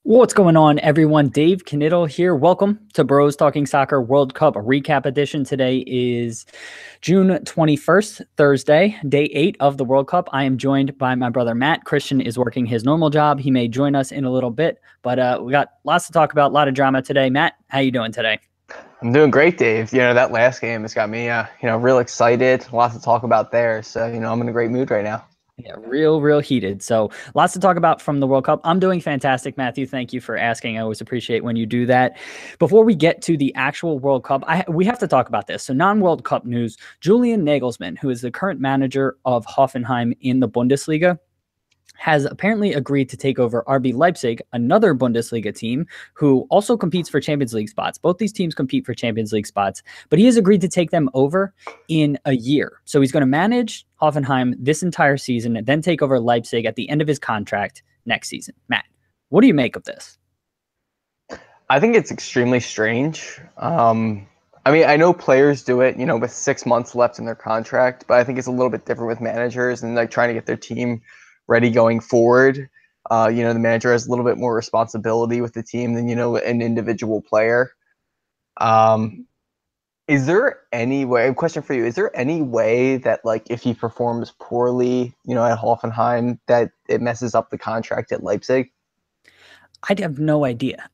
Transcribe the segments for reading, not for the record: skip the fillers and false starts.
What's going on, everyone? Dave Knittel here. Welcome to Bros Talking Soccer World Cup recap edition. Today is June 21st, Thursday, day 8 of the World Cup. I am joined by my brother Matt. Christian is working his normal job. He may join us in a little bit, but we got lots to talk about, a lot of drama today. Matt, how you doing today? I'm doing great, Dave. That last game has got me, real excited. Lots to talk about there. So, I'm in a great mood right now. Yeah, real heated. So lots to talk about from the World Cup. I'm doing fantastic, Matthew. Thank you for asking. I always appreciate when you do that. Before we get to the actual World Cup, we have to talk about this. So non-World Cup news, Julian Nagelsmann, who is the current manager of Hoffenheim in the Bundesliga, has apparently agreed to take over RB Leipzig, another Bundesliga team who also competes for Champions League spots. Both these teams compete for Champions League spots, but he has agreed to take them over in a year. So he's going to manage Hoffenheim this entire season and then take over Leipzig at the end of his contract next season. Matt, what do you make of this? I think it's extremely strange. I know players do it, with 6 months left in their contract, but I think it's a little bit different with managers and like trying to get their team ready going forward. The manager has a little bit more responsibility with the team than, an individual player. Is there any way, a question for you, is there any way that like if he performs poorly, at Hoffenheim, that it messes up the contract at Leipzig? I have no idea.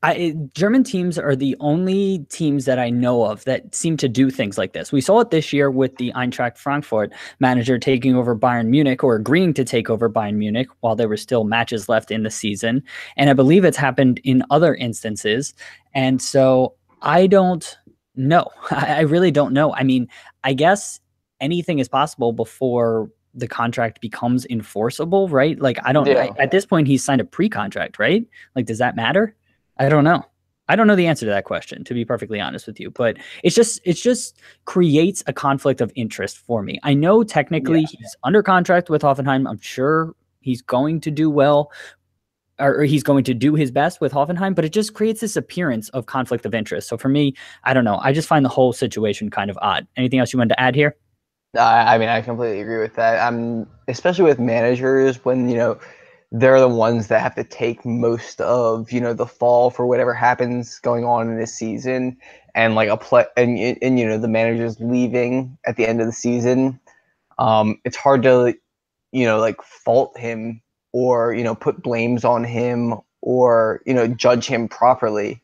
German teams are the only teams that I know of that seem to do things like this. We saw it this year with the Eintracht Frankfurt manager taking over Bayern Munich, or agreeing to take over Bayern Munich while there were still matches left in the season. And I believe it's happened in other instances. And so I don't know. I really don't know. I mean, I guess anything is possible before the contract becomes enforceable, right? Like, at this point, he's signed a pre-contract, right? Like, does that matter? I don't know. I don't know the answer to that question, to be perfectly honest with you, but it just creates a conflict of interest for me. I know technically he's under contract with Hoffenheim. I'm sure he's going to do well, or he's going to do his best with Hoffenheim, but it just creates this appearance of conflict of interest. So for me, I don't know. I just find the whole situation kind of odd. Anything else you wanted to add here? I completely agree with that. Especially with managers when, they're the ones that have to take most of, the fall for whatever happens going on in this season. And like the manager's leaving at the end of the season. It's hard to, like fault him or, put blames on him or, judge him properly,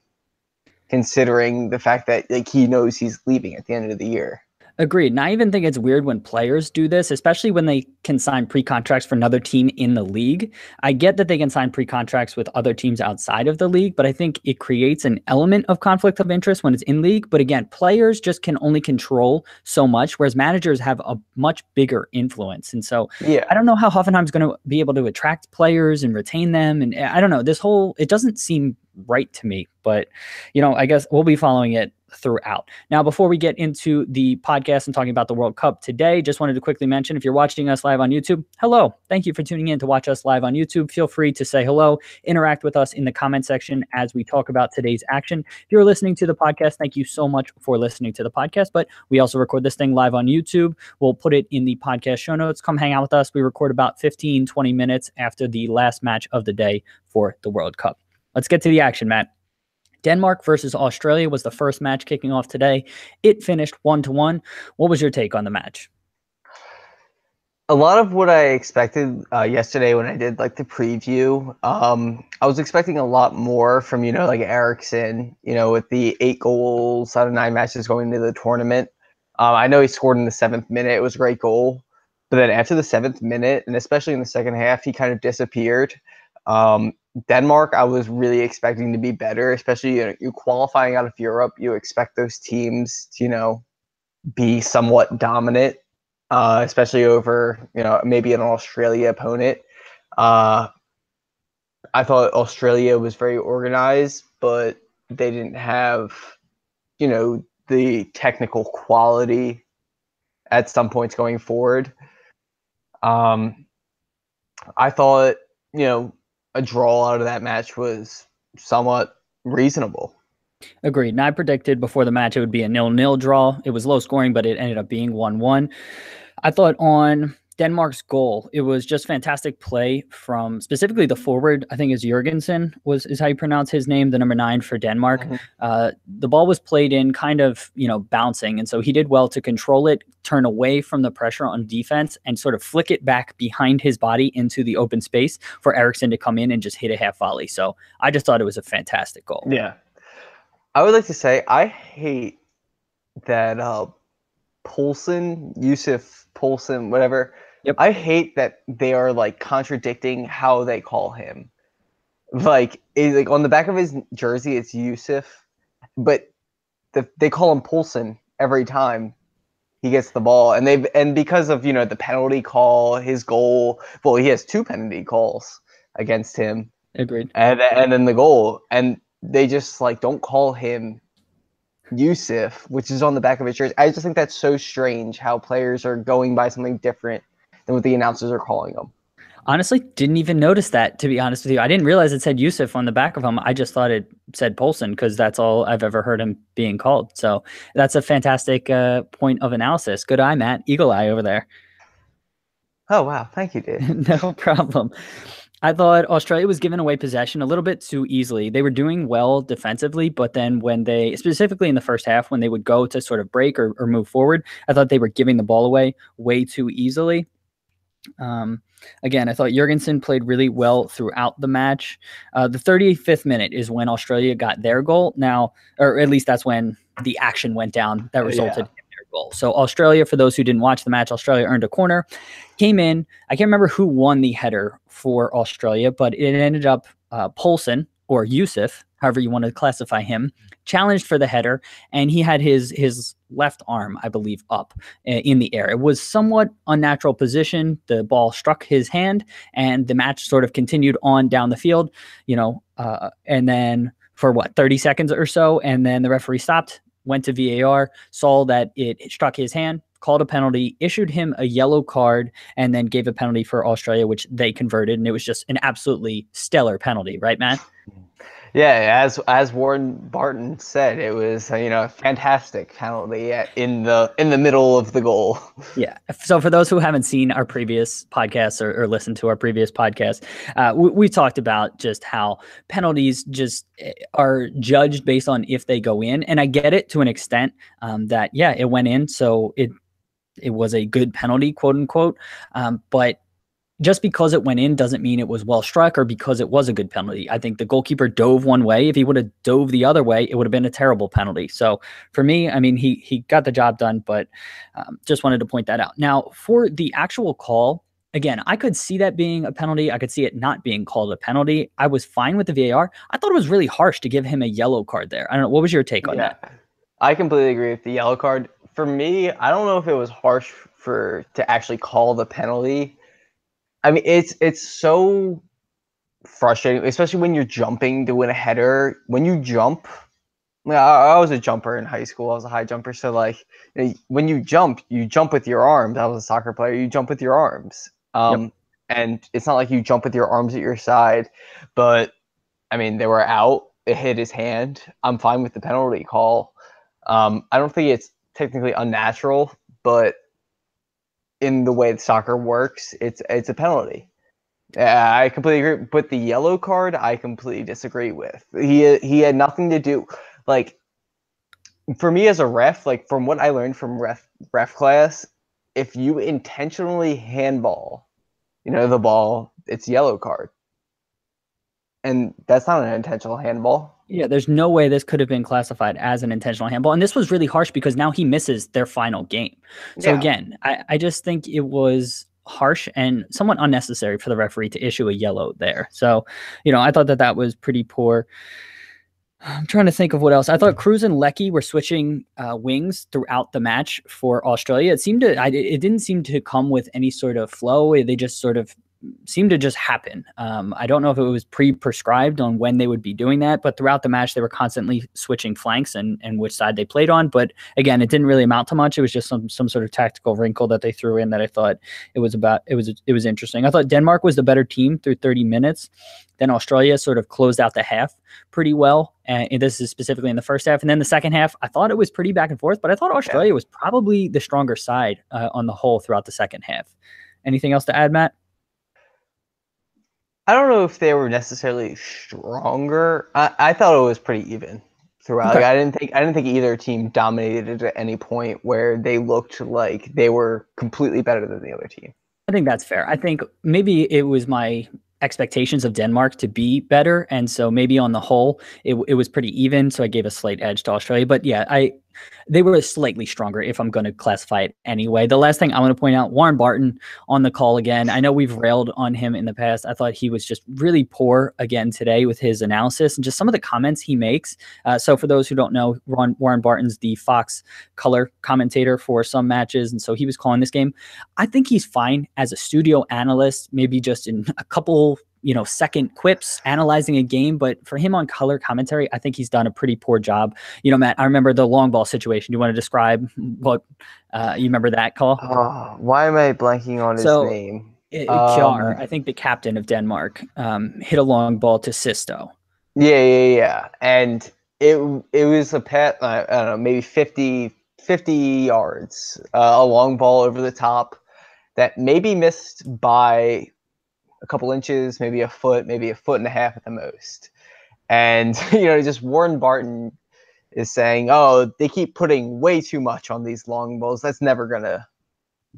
considering the fact that like he knows he's leaving at the end of the year. Agreed. And I even think it's weird when players do this, especially when they can sign pre-contracts for another team in the league. I get that they can sign pre-contracts with other teams outside of the league, but I think it creates an element of conflict of interest when it's in league. But again, players just can only control so much, whereas managers have a much bigger influence. And so I don't know how Hoffenheim's going to be able to attract players and retain them. And I don't know, it doesn't seem right to me, but I guess we'll be following it throughout. Now, before we get into the podcast and talking about the World Cup today, just wanted to quickly mention, if you're watching us live on YouTube, hello. Thank you for tuning in to watch us live on YouTube. Feel free to say hello, interact with us in the comment section as we talk about today's action. If you're listening to the podcast, thank you so much for listening to the podcast, but we also record this thing live on YouTube. We'll put it in the podcast show notes. Come hang out with us. We record about 15, 20 minutes after the last match of the day for the World Cup. Let's get to the action, Matt. Denmark versus Australia was the first match kicking off today. It finished 1-1. What was your take on the match? A lot of what I expected yesterday when I did like the preview. I was expecting a lot more from, like Eriksen, with the 8 goals out of 9 matches going into the tournament. I know he scored in the 7th minute. It was a great goal. But then after the 7th minute, and especially in the second half, he kind of disappeared. Denmark, I was really expecting to be better, especially you qualifying out of Europe. You expect those teams to, be somewhat dominant, especially over, maybe an Australia opponent. I thought Australia was very organized, but they didn't have, the technical quality at some points going forward. I thought, a draw out of that match was somewhat reasonable. Agreed. And I predicted before the match it would be a 0-0 draw. It was low scoring, but it ended up being 1-1. I thought on Denmark's goal. It was just fantastic play from specifically the forward. I think is Jurgensen is how you pronounce his name, the number 9 for Denmark. The ball was played in kind of, bouncing. And so he did well to control it, turn away from the pressure on defense and sort of flick it back behind his body into the open space for Eriksson to come in and just hit a half volley. So I just thought it was a fantastic goal. Yeah. I would like to say, I hate that Yusuf Poulsen, whatever. Yep. I hate that they are like contradicting how they call him. Like on the back of his jersey, it's Yusuf, but they call him Poulsen every time he gets the ball, and because of the penalty call, his goal. Well, he has 2 penalty calls against him. Agreed. And then the goal, and they just like don't call him Yusuf, which is on the back of his jersey. I just think that's so strange how players are going by something different than what the announcers are calling them. Honestly, didn't even notice that, to be honest with you. I didn't realize it said Yusuf on the back of him. I just thought it said Poulsen because that's all I've ever heard him being called. So that's a fantastic point of analysis. Good eye, Matt. Eagle eye over there. Oh, wow. Thank you, dude. No problem. I thought Australia was giving away possession a little bit too easily. They were doing well defensively, but then when they, specifically in the first half, when they would go to sort of break or move forward, I thought they were giving the ball away way too easily. Again, I thought Jurgensen played really well throughout the match. The 35th minute is when Australia got their goal. Now, or at least that's when the action went down that resulted in their goal. So Australia, for those who didn't watch the match, Australia earned a corner, came in. I can't remember who won the header for Australia, but it ended up Poulsen or Yusuf, however you want to classify him, challenged for the header, and he had his left arm, I believe, up in the air. It was somewhat unnatural position. The ball struck his hand, and the match sort of continued on down the field, and then for 30 seconds or so, and then the referee stopped, went to VAR, saw that it struck his hand, called a penalty, issued him a yellow card, and then gave a penalty for Australia, which they converted, and it was just an absolutely stellar penalty, right, Matt? Yeah, as Warren Barton said, it was a fantastic penalty in the middle of the goal. Yeah. So for those who haven't seen our previous podcasts or listened to our previous podcast, we talked about just how penalties just are judged based on if they go in, and I get it to an extent that it went in, so it was a good penalty, quote unquote, but just because it went in doesn't mean it was well struck or because it was a good penalty. I think the goalkeeper dove one way. If he would have dove the other way, it would have been a terrible penalty. So for me, I mean, he got the job done, but just wanted to point that out. Now, for the actual call, again, I could see that being a penalty. I could see it not being called a penalty. I was fine with the VAR. I thought it was really harsh to give him a yellow card there. I don't know. What was your take on that? I completely agree with the yellow card. For me, I don't know if it was harsh to actually call the penalty. I mean, it's so frustrating, especially when you're jumping to win a header. When you jump, I was a jumper in high school. I was a high jumper. So, when you jump with your arms. I was a soccer player. You jump with your arms. And it's not like you jump with your arms at your side. But, I mean, they were out. It hit his hand. I'm fine with the penalty call. I don't think it's technically unnatural, but in the way that soccer works, it's a penalty. I completely agree. But the yellow card, I completely disagree with. He had nothing to do. Like, for me as a ref, from what I learned from ref class, if you intentionally handball, the ball, it's yellow card. And that's not an intentional handball. Yeah, there's no way this could have been classified as an intentional handball. And this was really harsh because now he misses their final game. So again, I just think it was harsh and somewhat unnecessary for the referee to issue a yellow there. So, I thought that was pretty poor. I'm trying to think of what else. I thought Cruz and Lecky were switching wings throughout the match for Australia. It didn't seem to come with any sort of flow. They just sort of seemed to just happen. I don't know if it was pre-prescribed on when they would be doing that, but throughout the match, they were constantly switching flanks and which side they played on. But again, it didn't really amount to much. It was just some sort of tactical wrinkle that they threw in that I thought it was interesting. I thought Denmark was the better team through 30 minutes. Then Australia sort of closed out the half pretty well. And this is specifically in the first half. And then the second half, I thought it was pretty back and forth, but I thought Australia was probably the stronger side on the whole throughout the second half. Anything else to add, Matt? I don't know if they were necessarily stronger. I thought it was pretty even throughout. Like Okay. I didn't think either team dominated at any point where they looked like they were completely better than the other team. I think that's fair. I think maybe it was my expectations of Denmark to be better, and so maybe on the whole, it was pretty even. So I gave a slight edge to Australia. But yeah, they were slightly stronger if I'm going to classify it anyway. The last thing I want to point out, Warren Barton on the call again. I know we've railed on him in the past. I thought he was just really poor again today with his analysis and just some of the comments he makes. So for those who don't know, Warren Barton's the Fox color commentator for some matches, and so he was calling this game. I think he's fine as a studio analyst, maybe just in a couple second quips analyzing a game. But for him on color commentary, I think he's done a pretty poor job. Matt, I remember the long ball situation. Do you want to describe what you remember that call? Why am I blanking on his So name? Kjar, I think the captain of Denmark, hit a long ball to Sisto. Yeah. And it was a pat, I don't know, maybe 50 yards, a long ball over the top that maybe missed by a couple inches, maybe a foot and a half at the most. And just Warren Barton is saying, "Oh, they keep putting way too much on these long balls. That's never gonna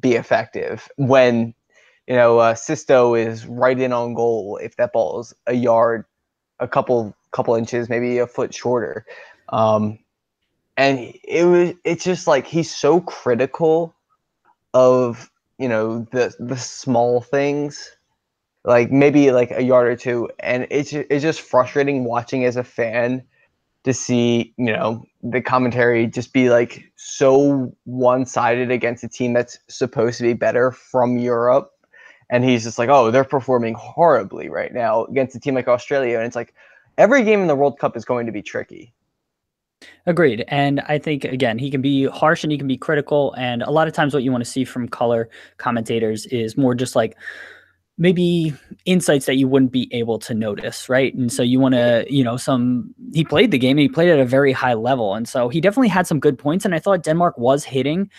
be effective." When Sisto is right in on goal if that ball is a yard, a couple inches, maybe a foot shorter. And it's just like he's so critical of the small things, like maybe like a yard or two, and it's just frustrating watching as a fan to see the commentary just be like so one-sided against a team that's supposed to be better from Europe, and he's just like, oh, they're performing horribly right now against a team like Australia, and it's like every game in the World Cup is going to be tricky. Agreed. And I think, again, he can be harsh and he can be critical. And a lot of times, what you want to see from color commentators is more just like maybe insights that you wouldn't be able to notice, right? And so you want to, he played the game and he played at a very high level. And so he definitely had some good points. And I thought Denmark was hitting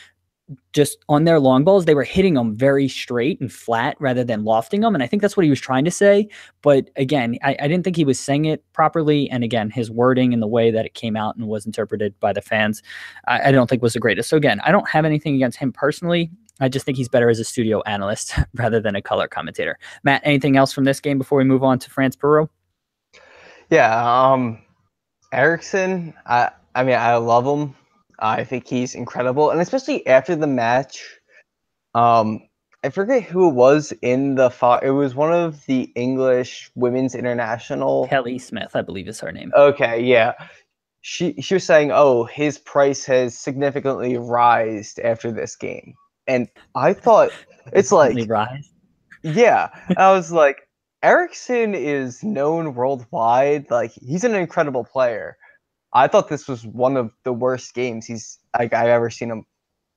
just on their long balls, they were hitting them very straight and flat rather than lofting them. And I think that's what he was trying to say. But again, I didn't think he was saying it properly. And again, his wording and the way that it came out and was interpreted by the fans, I don't think was the greatest. So again, I don't have anything against him personally. I just think he's better as a studio analyst rather than a color commentator. Matt, anything else from this game before we move on to France, Peru? Yeah, Ericsson, I mean, I love him. I think he's incredible, and especially after the match, I forget who it was in the it was one of the English women's international. Kelly Smith, I believe is her name. Okay, yeah. She was saying, "Oh, his price has significantly rised after this game," and I thought it's like, Rise. yeah, I was like, Ericsson is known worldwide. Like, he's an incredible player. I thought this was one of the worst games I've ever seen him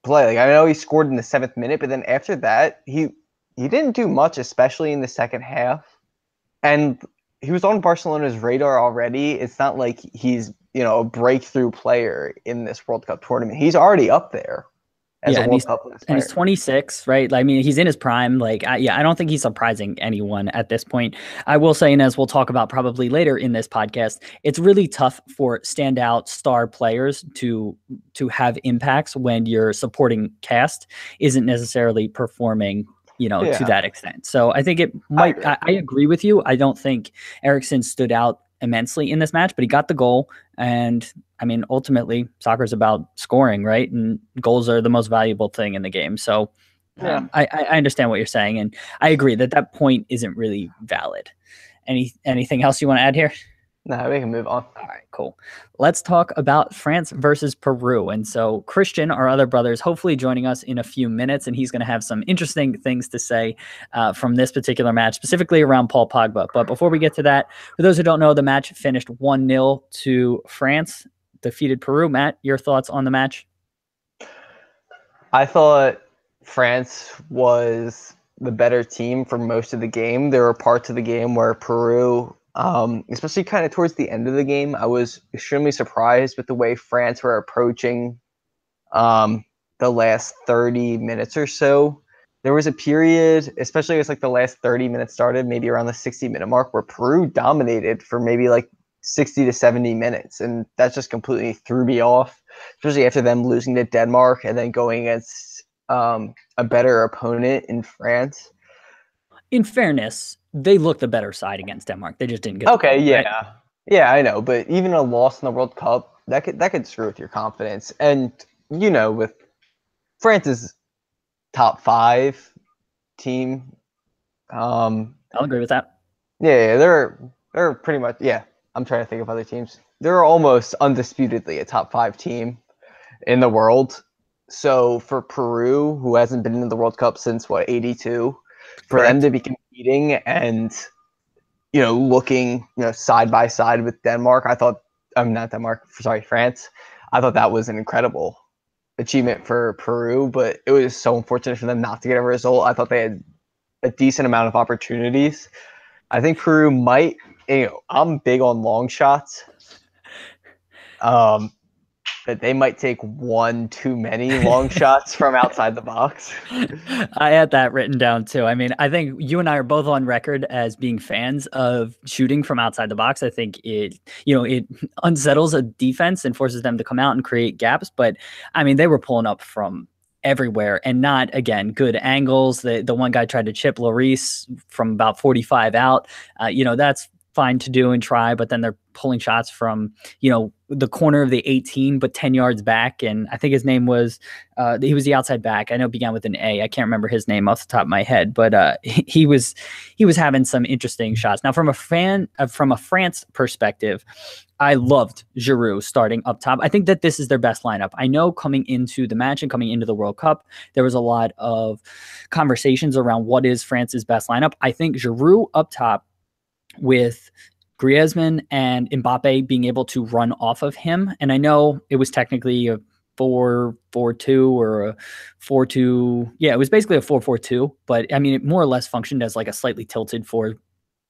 play. Like, I know he scored in the 7th minute, but then after that, he didn't do much, especially in the second half. And he was on Barcelona's radar already. It's not like he's a breakthrough player in this World Cup tournament. He's already up there as a World Cup player. And he's 26, right? I mean, he's in his prime. Like, I don't think he's surprising anyone at this point. I will say, and as we'll talk about probably later in this podcast, it's really tough for standout star players to have impacts when your supporting cast isn't necessarily performing to that extent. So I think it might, I agree with you. I don't think Ericsson stood out immensely in this match, but he got the goal. And I mean, ultimately, soccer is about scoring, right? And goals are the most valuable thing in the game. So I understand what you're saying. And I agree that point isn't really valid. Anything else you want to add here? No, we can move on. All right, cool. Let's talk about France versus Peru. And so Christian, our other brother, is hopefully joining us in a few minutes, and he's going to have some interesting things to say from this particular match, specifically around Paul Pogba. But before we get to that, for those who don't know, the match finished 1-0 to France, defeated Peru. Matt, your thoughts on the match? I thought France was the better team for most of the game. There were parts of the game where Peru, especially kind of towards the end of the game, I was extremely surprised with the way France were approaching the last 30 minutes or so. there was a period, especially as like the last 30 minutes started, maybe around the 60-minute mark, where Peru dominated for maybe like 60 to 70 minutes. And that just completely threw me off, especially after them losing to Denmark and then going against a better opponent in France. In fairness, they looked the better side against Denmark. They just didn't get the Okay, goal, right? yeah. Yeah, I know. But even a loss in the World Cup, that could screw with your confidence. And, with France's top five team, I'll agree with that. yeah, they're pretty much, yeah. I'm trying to think of other teams. They're almost undisputedly a top five team in the world. So for Peru, who hasn't been in the World Cup since what, 82, for them Correct. to be competing and looking side by side with Denmark, I thought, I'm not Denmark, sorry, France. I thought that was an incredible achievement for Peru, but it was so unfortunate for them not to get a result. I thought they had a decent amount of opportunities. I think Peru might. I'm big on long shots. Um, but they might take one too many long shots from outside the box. I had that written down too. I mean, I think you and I are both on record as being fans of shooting from outside the box. I think it unsettles a defense and forces them to come out and create gaps. But I mean, they were pulling up from everywhere and not, again, good angles. The one guy tried to chip Lloris from about 45 out. That's fine to do and try, but then they're pulling shots from, the corner of the 18, but 10 yards back. And I think his name was, he was the outside back. I know it began with an A. I can't remember his name off the top of my head, but he was having some interesting shots. Now, from a France perspective, I loved Giroud starting up top. I think that this is their best lineup. I know coming into the match and coming into the World Cup, there was a lot of conversations around what is France's best lineup. I think Giroud up top with Griezmann and Mbappe being able to run off of him. And I know it was technically a 4-4-2 or a 4-2. Yeah, it was basically a 4-4-2, but I mean, it more or less functioned as like a slightly tilted 4-3-3.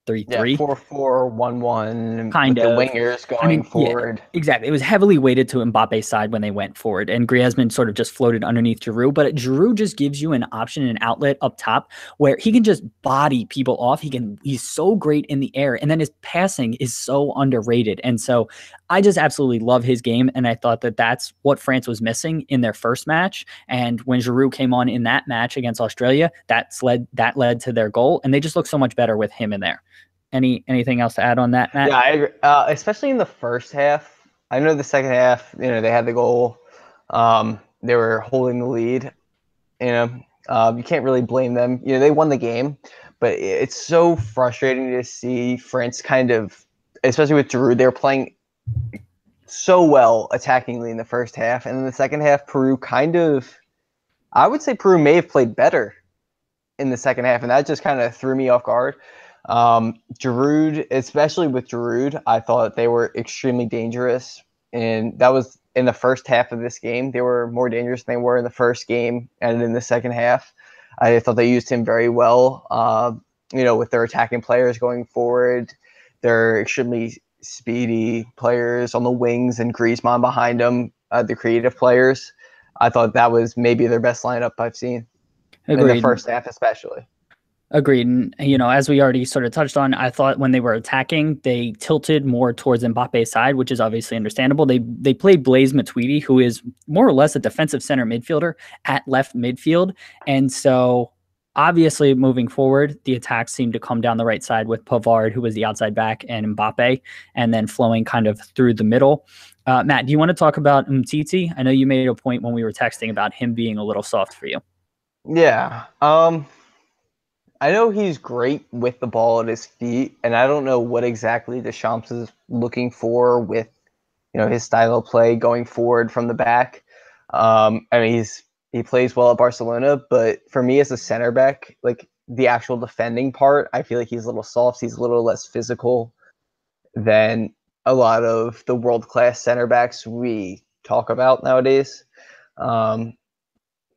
Yeah, 4-4-1-1 Kind with the of. wingers I going mean, yeah, forward. exactly. It was heavily weighted to Mbappe's side when they went forward, and Griezmann sort of just floated underneath Giroud. But Giroud just gives you an option, an outlet up top where he can just body people off. He's so great in the air, and then his passing is so underrated. And so I just absolutely love his game, and I thought that that's what France was missing in their first match. And when Giroud came on in that match against Australia, that led to their goal, and they just look so much better with him in there. Anything else to add on that, Yeah, Matt? I agree. Especially in the first half. I know the second half, they had the goal. They were holding the lead. You can't really blame them. They won the game, but it's so frustrating to see France kind of, especially with Giroud, they were playing so well attackingly in the first half, and in the second half, Peru kind of, I would say Peru may have played better in the second half, and that just kind of threw me off guard. Giroud, especially with Giroud, I thought they were extremely dangerous, and that was in the first half of this game. They were more dangerous than they were in the first game, and in the second half, I thought they used him very well. With their attacking players going forward, they're extremely speedy players on the wings and Griezmann behind them, the creative players. I thought that was maybe their best lineup I've seen in the Agreed. first half, especially. Agreed. And, as we already sort of touched on, I thought when they were attacking, they tilted more towards Mbappe's side, which is obviously understandable. They played Blaise Matuidi, who is more or less a defensive center midfielder at left midfield. And so obviously moving forward, the attacks seemed to come down the right side with Pavard, who was the outside back, and Mbappe, and then flowing kind of through the middle. Matt, do you want to talk about Umtiti? I know you made a point when we were texting about him being a little soft for you. Yeah. I know he's great with the ball at his feet, and I don't know what exactly Deschamps is looking for with his style of play going forward from the back. I mean, he plays well at Barcelona, but for me as a center back, like the actual defending part, I feel like he's a little soft. He's a little less physical than a lot of the world class center backs we talk about nowadays. Um,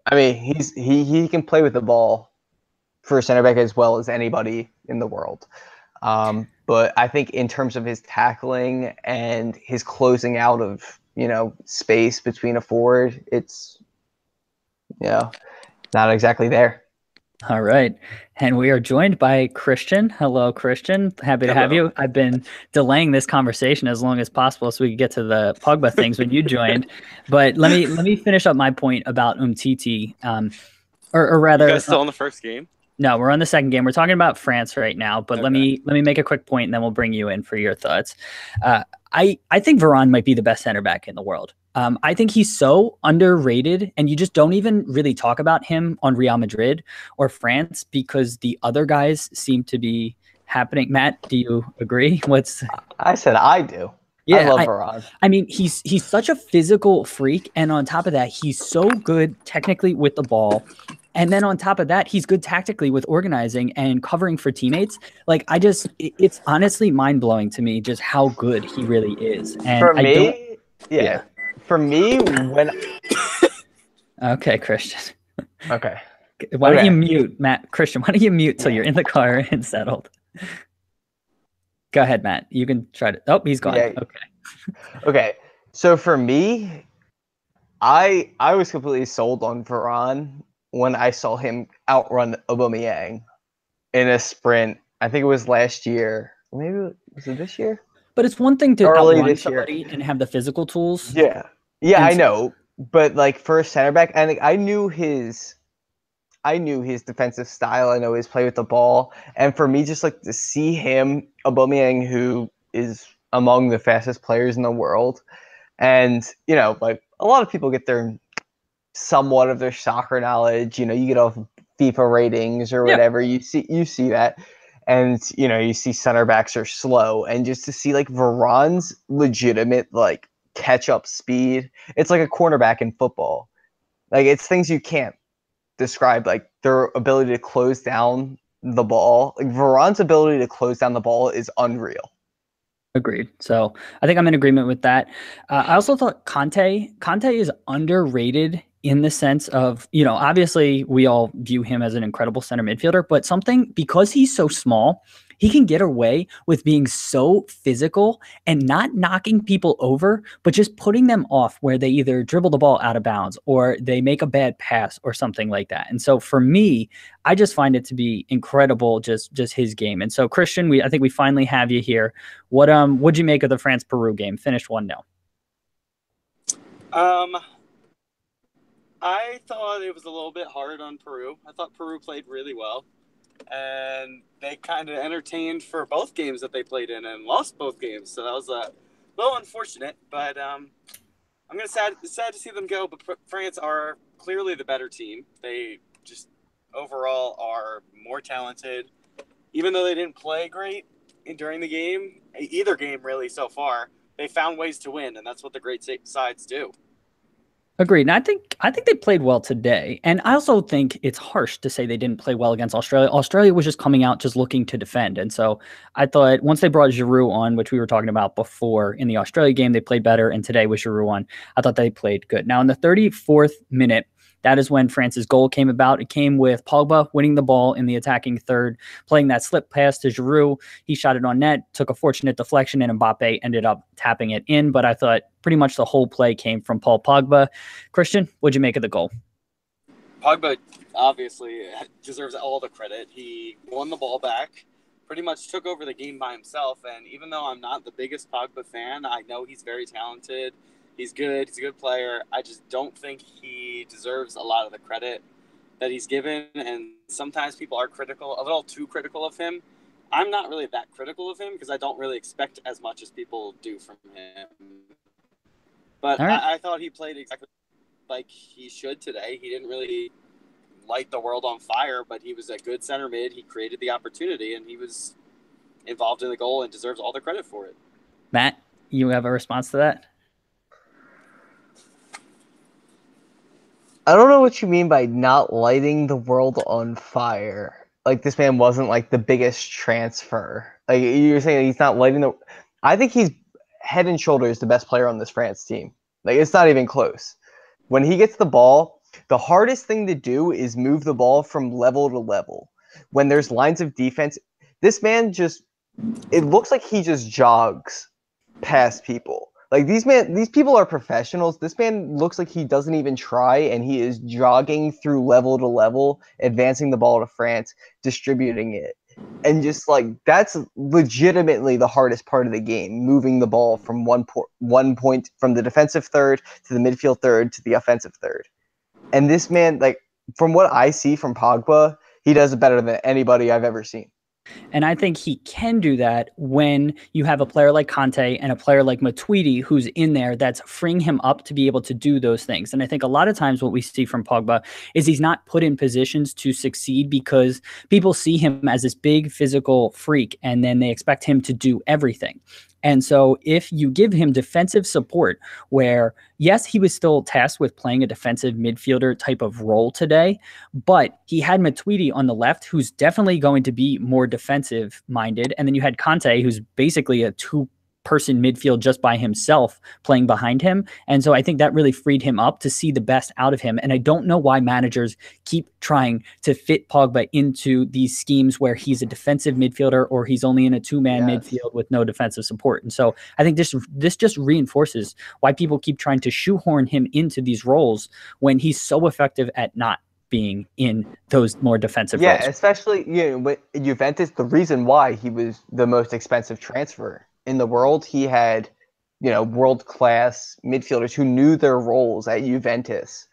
I mean, he can play with the ball for a center back as well as anybody in the world. But I think in terms of his tackling and his closing out of, space between a forward, it's, not exactly there. All right. And we are joined by Christian. Hello, Christian. Happy to have Hello. you. I've been delaying this conversation as long as possible so we could get to the Pogba things when you joined. But let me finish up my point about Umtiti. Or You guys rather, still in the first game? no, we're on the second game. We're talking about France right now, but let Okay. me make a quick point and then we'll bring you in for your thoughts. I think Varane might be the best center back in the world. I think he's so underrated, and you just don't even really talk about him on Real Madrid or France because the other guys seem to be happening. Matt, do you agree? What's I said I do. I yeah, love I Varane. I mean, he's such a physical freak, and on top of that, he's so good technically with the ball. And then on top of that, he's good tactically with organizing and covering for teammates. Like it's honestly mind-blowing to me just how good he really is. And For I don't me, yeah. yeah. For me, when Okay, Christian. okay, Why don't you okay, mute, Matt? Christian, why don't you mute till yeah, you're in the car and settled? Go ahead, Matt. You can try to. Oh, he's gone. yeah, Okay. okay. So for me, I was completely sold on Varane when I saw him outrun Aubameyang in a sprint. I think it was last year. Maybe was it this year? But it's one thing to Early outrun this year. somebody and have the physical tools. Yeah. Yeah, And I know. But like for a center back, and I knew his defensive style. I know his play with the ball, and for me, just like to see him, Aubameyang, who is among the fastest players in the world, and like a lot of people get their somewhat of their soccer knowledge. You get off FIFA ratings or yeah, whatever. You see that, and you see center backs are slow, and just to see like Varane's legitimate like catch up speed, it's like a cornerback in football. Like it's things you can't describe, like their ability to close down the ball. Like Varane's ability to close down the ball is unreal. agreed. So I think I'm in agreement with that. I also thought Conte is underrated in the sense of, obviously we all view him as an incredible center midfielder, but something because he's so small, he can get away with being so physical and not knocking people over, but just putting them off where they either dribble the ball out of bounds or they make a bad pass or something like that. And so for me, I just find it to be incredible, just his game. And so Christian, I think we finally have you here. What'd you make of the France Peru game? Finished 1-0. Um, I thought it was a little bit hard on Peru. I thought Peru played really well, and they kind of entertained for both games that they played in and lost both games. So that was a little unfortunate, but I'm gonna sad to see them go. But France are clearly the better team. They just overall are more talented, even though they didn't play great during the game, either game really so far. They found ways to win, and that's what the great sides do. Agreed. And I think they played well today. And I also think it's harsh to say they didn't play well against Australia. Australia was just coming out just looking to defend. And so I thought once they brought Giroud on, which we were talking about before in the Australia game, they played better. And today with Giroud on, I thought they played good. Now in the 34th minute, that is when France's goal came about. It came with Pogba winning the ball in the attacking third, playing that slip pass to Giroud. He shot it on net, took a fortunate deflection, and Mbappe ended up tapping it in. But I thought pretty much the whole play came from Paul Pogba. Christian, what'd you make of the goal? Pogba obviously deserves all the credit. He won the ball back, pretty much took over the game by himself. And even though I'm not the biggest Pogba fan, I know he's very talented. He's good. He's a good player. I just don't think he deserves a lot of the credit that he's given. And sometimes people are critical, a little too critical of him. I'm not really that critical of him because I don't really expect as much as people do from him. But All right. I thought he played exactly like he should today. He didn't really light the world on fire, but he was a good center mid. He created the opportunity, and he was involved in the goal and deserves all the credit for it. Matt, you have a response to that? I don't know what you mean by not lighting the world on fire. Like this man wasn't like the biggest transfer. Like you're saying he's not lighting the. I think he's head and shoulders the best player on this France team. Like it's not even close. When he gets the ball, the hardest thing to do is move the ball from level to level. When there's lines of defense, this man just, it looks like he just jogs past people. Like these people are professionals. This man looks like he doesn't even try, and he is jogging through level to level, advancing the ball to France, distributing it. And just like that's legitimately the hardest part of the game, moving the ball from one point from the defensive third to the midfield third to the offensive third. And this man, like from what I see from Pogba, he does it better than anybody I've ever seen. And I think he can do that when you have a player like Conte and a player like Matuidi who's in there that's freeing him up to be able to do those things. And I think a lot of times what we see from Pogba is he's not put in positions to succeed because people see him as this big physical freak and then they expect him to do everything. And so if you give him defensive support where, yes, he was still tasked with playing a defensive midfielder type of role today, but he had Matuidi on the left, who's definitely going to be more defensive minded. And then you had Conte, who's basically a two-person midfield just by himself playing behind him. And so I think that really freed him up to see the best out of him. And I don't know why managers keep trying to fit Pogba into these schemes where he's a defensive midfielder or he's only in a two-man midfield with no defensive support. And so I think this just reinforces why people keep trying to shoehorn him into these roles when he's so effective at not being in those more defensive roles. Yeah, especially with Juventus, the reason why he was the most expensive transfer in the world, he had world-class midfielders who knew their roles at Juventus,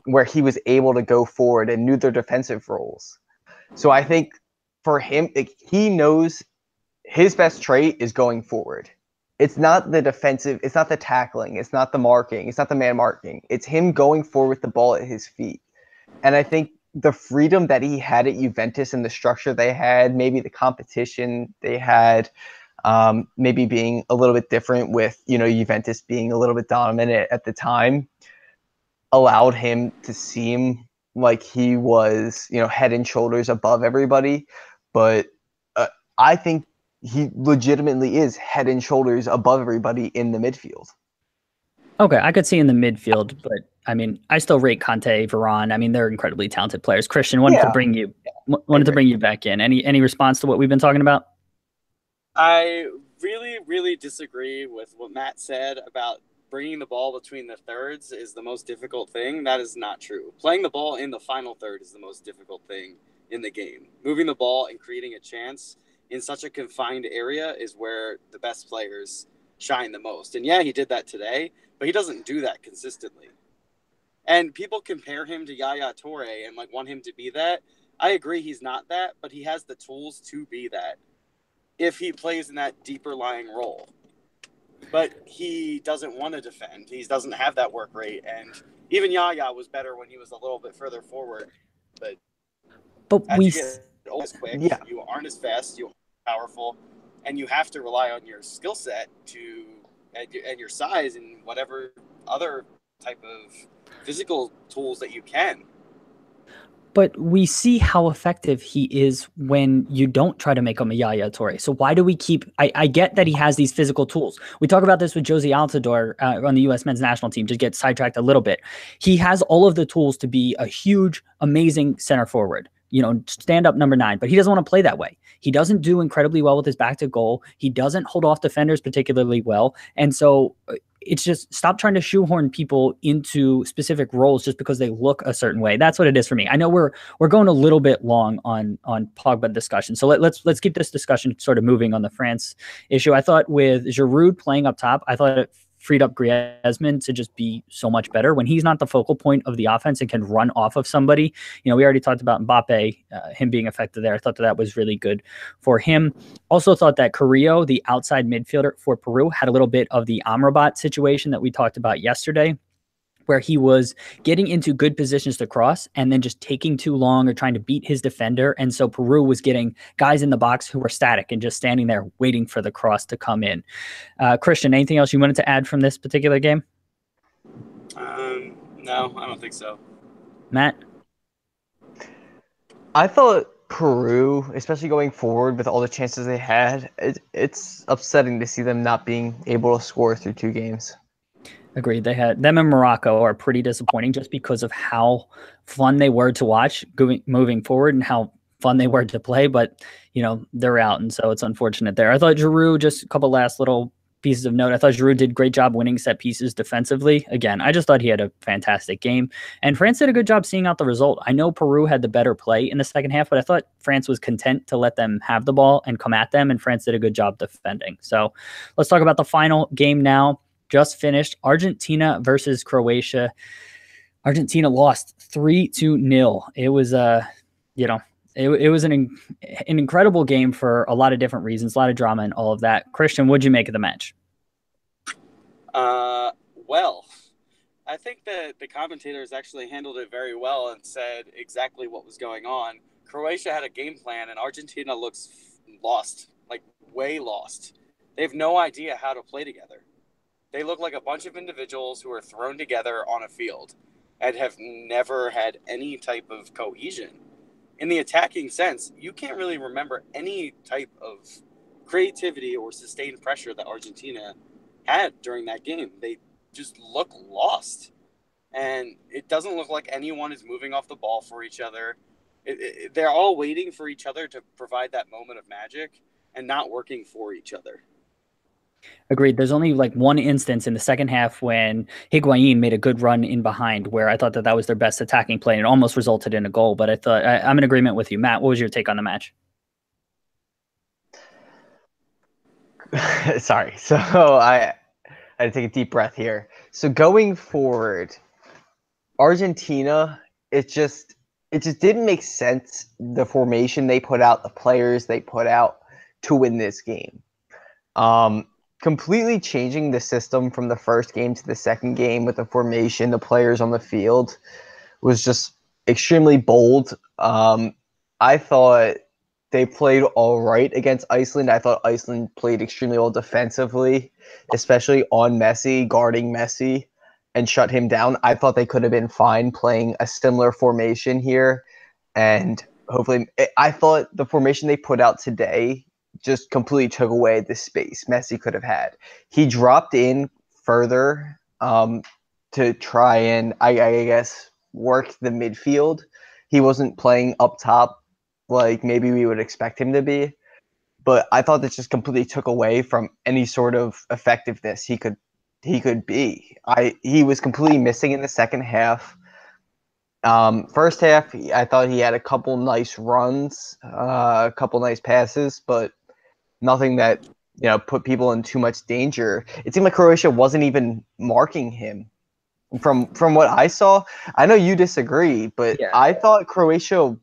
where he was able to go forward and knew their defensive roles. So I think for him, he knows his best trait is going forward. It's not the defensive, it's not the tackling, it's not the marking, it's not the man marking. It's him going forward with the ball at his feet. And I think the freedom that he had at Juventus and the structure they had, maybe the competition they had, maybe being a little bit different with, Juventus being a little bit dominant at the time, allowed him to seem like he was, head and shoulders above everybody. But I think he legitimately is head and shoulders above everybody in the midfield. Okay, I could see in the midfield, but I mean, I still rate Conte, Varane. I mean, they're incredibly talented players. Christian, wanted to bring you back in. Any response to what we've been talking about? I really, really disagree with what Matt said about bringing the ball between the thirds is the most difficult thing. That is not true. Playing the ball in the final third is the most difficult thing in the game. Moving the ball and creating a chance in such a confined area is where the best players shine the most. And yeah, he did that today, but he doesn't do that consistently. And people compare him to Yaya Toure and want him to be that. I agree he's not that, but he has the tools to be that if he plays in that deeper lying role. But he doesn't want to defend. He doesn't have that work rate. And even Yaya was better when he was a little bit further forward. But as you get as quick, you aren't as fast, you aren't powerful, and you have to rely on your skill set and your size and whatever other type of physical tools that you can. But we see how effective he is when you don't try to make him a Yaya Toure. So why do we keep... I get that he has these physical tools. We talk about this with Josie Altidore on the U.S. men's national team, just get sidetracked a little bit. He has all of the tools to be a huge, amazing center forward. Stand up number 9, but he doesn't want to play that way. He doesn't do incredibly well with his back to goal. He doesn't hold off defenders particularly well. And so it's just stop trying to shoehorn people into specific roles just because they look a certain way. That's what it is for me. I know we're going a little bit long on Pogba discussion. So let's keep this discussion sort of moving on the France issue. I thought with Giroud playing up top, I thought it freed up Griezmann to just be so much better when he's not the focal point of the offense and can run off of somebody. We already talked about Mbappe, him being effective there. I thought that was really good for him. Also thought that Carrillo, the outside midfielder for Peru, had a little bit of the Amrabat situation that we talked about yesterday, where he was getting into good positions to cross and then just taking too long or trying to beat his defender. And so Peru was getting guys in the box who were static and just standing there waiting for the cross to come in. Christian, anything else you wanted to add from this particular game? No, I don't think so. Matt? I thought Peru, especially going forward with all the chances they had, it's upsetting to see them not being able to score through 2 games. Agreed. They had them and Morocco are pretty disappointing just because of how fun they were to watch moving forward and how fun they were to play, but they're out, and so it's unfortunate there. I thought Giroud, just a couple last little pieces of note. I thought Giroud did a great job winning set pieces defensively. Again, I just thought he had a fantastic game. And France did a good job seeing out the result. I know Peru had the better play in the second half, but I thought France was content to let them have the ball and come at them, and France did a good job defending. So let's talk about the final game now. Just finished. Argentina versus Croatia. Argentina lost 3-0. It was it was an incredible game for a lot of different reasons, a lot of drama and all of that. Christian, what'd you make of the match? Well, I think that the commentators actually handled it very well and said exactly what was going on. Croatia had a game plan, and Argentina looks lost, like way lost. They have no idea how to play together. They look like a bunch of individuals who are thrown together on a field and have never had any type of cohesion. In the attacking sense, you can't really remember any type of creativity or sustained pressure that Argentina had during that game. They just look lost. And it doesn't look like anyone is moving off the ball for each other. They're all waiting for each other to provide that moment of magic and not working for each other. Agreed. There's only like one instance in the second half when Higuain made a good run in behind where I thought that was their best attacking play, and it almost resulted in a goal. But I thought I'm in agreement with you. Matt, what was your take on the match? Sorry. So I had to take a deep breath here. So going forward, Argentina, it just didn't make sense, the formation they put out, the players they put out to win this game. Completely changing the system from the first game to the second game with the formation, the players on the field was just extremely bold. I thought they played all right against Iceland. I thought Iceland played extremely well defensively, especially on Messi, guarding Messi and shut him down. I thought they could have been fine playing a similar formation here. And hopefully, I thought the formation they put out today just completely took away the space Messi could have had. He dropped in further to try and, I guess, work the midfield. He wasn't playing up top like maybe we would expect him to be. But I thought this just completely took away from any sort of effectiveness he could be. He was completely missing in the second half. First half, I thought he had a couple nice runs, a couple nice passes, but nothing that put people in too much danger. It seemed like Croatia wasn't even marking him. From what I saw, I know you disagree, but yeah. I thought Croatia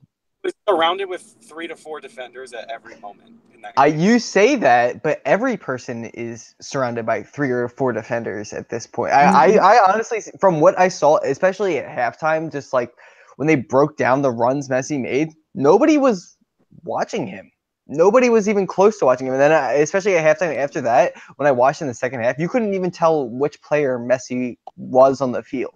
was surrounded with 3 to 4 defenders at every moment in that game. You say that, but every person is surrounded by 3 or 4 defenders at this point. I honestly, from what I saw, especially at halftime, just like when they broke down the runs Messi made, nobody was watching him. Nobody was even close to watching him. And then, especially at halftime after that, when I watched in the second half, you couldn't even tell which player Messi was on the field.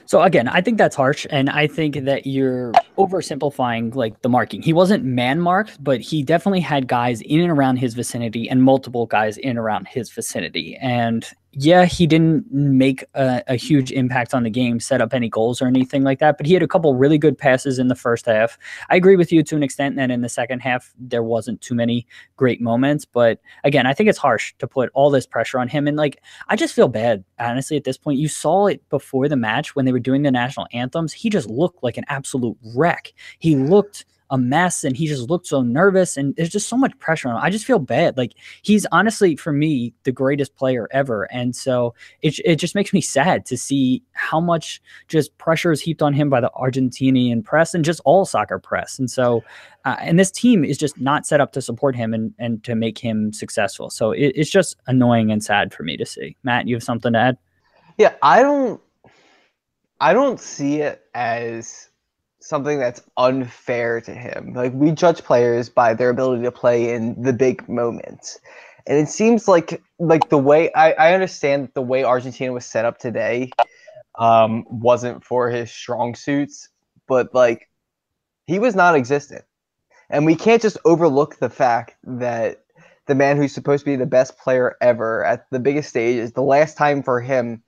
So again, I think that's harsh, and I think that you're oversimplifying like the marking. He wasn't man marked, but he definitely had guys in and around his vicinity and multiple guys in and around his vicinity. And yeah, he didn't make a huge impact on the game, set up any goals or anything like that, but he had a couple really good passes in the first half. I agree with you to an extent that in the second half, there wasn't too many great moments. But again, I think it's harsh to put all this pressure on him. And like, I just feel bad, honestly, at this point. You saw it before the match when they were doing the national anthems. He just looked like an absolute wreck. He looked a mess, and he just looked so nervous, and there's just so much pressure on him. I just feel bad. Like, he's honestly, for me, the greatest player ever. And so it just makes me sad to see how much just pressure is heaped on him by the Argentinian press and just all soccer press. And so, and this team is just not set up to support him and to make him successful. So it's just annoying and sad for me to see. Matt, you have something to add? Yeah, I don't see it as something that's unfair to him. Like, we judge players by their ability to play in the big moments. And it seems like the way I understand the way Argentina was set up today wasn't for his strong suits, but like, he was non-existent. And we can't just overlook the fact that the man who's supposed to be the best player ever at the biggest stage is the last time for him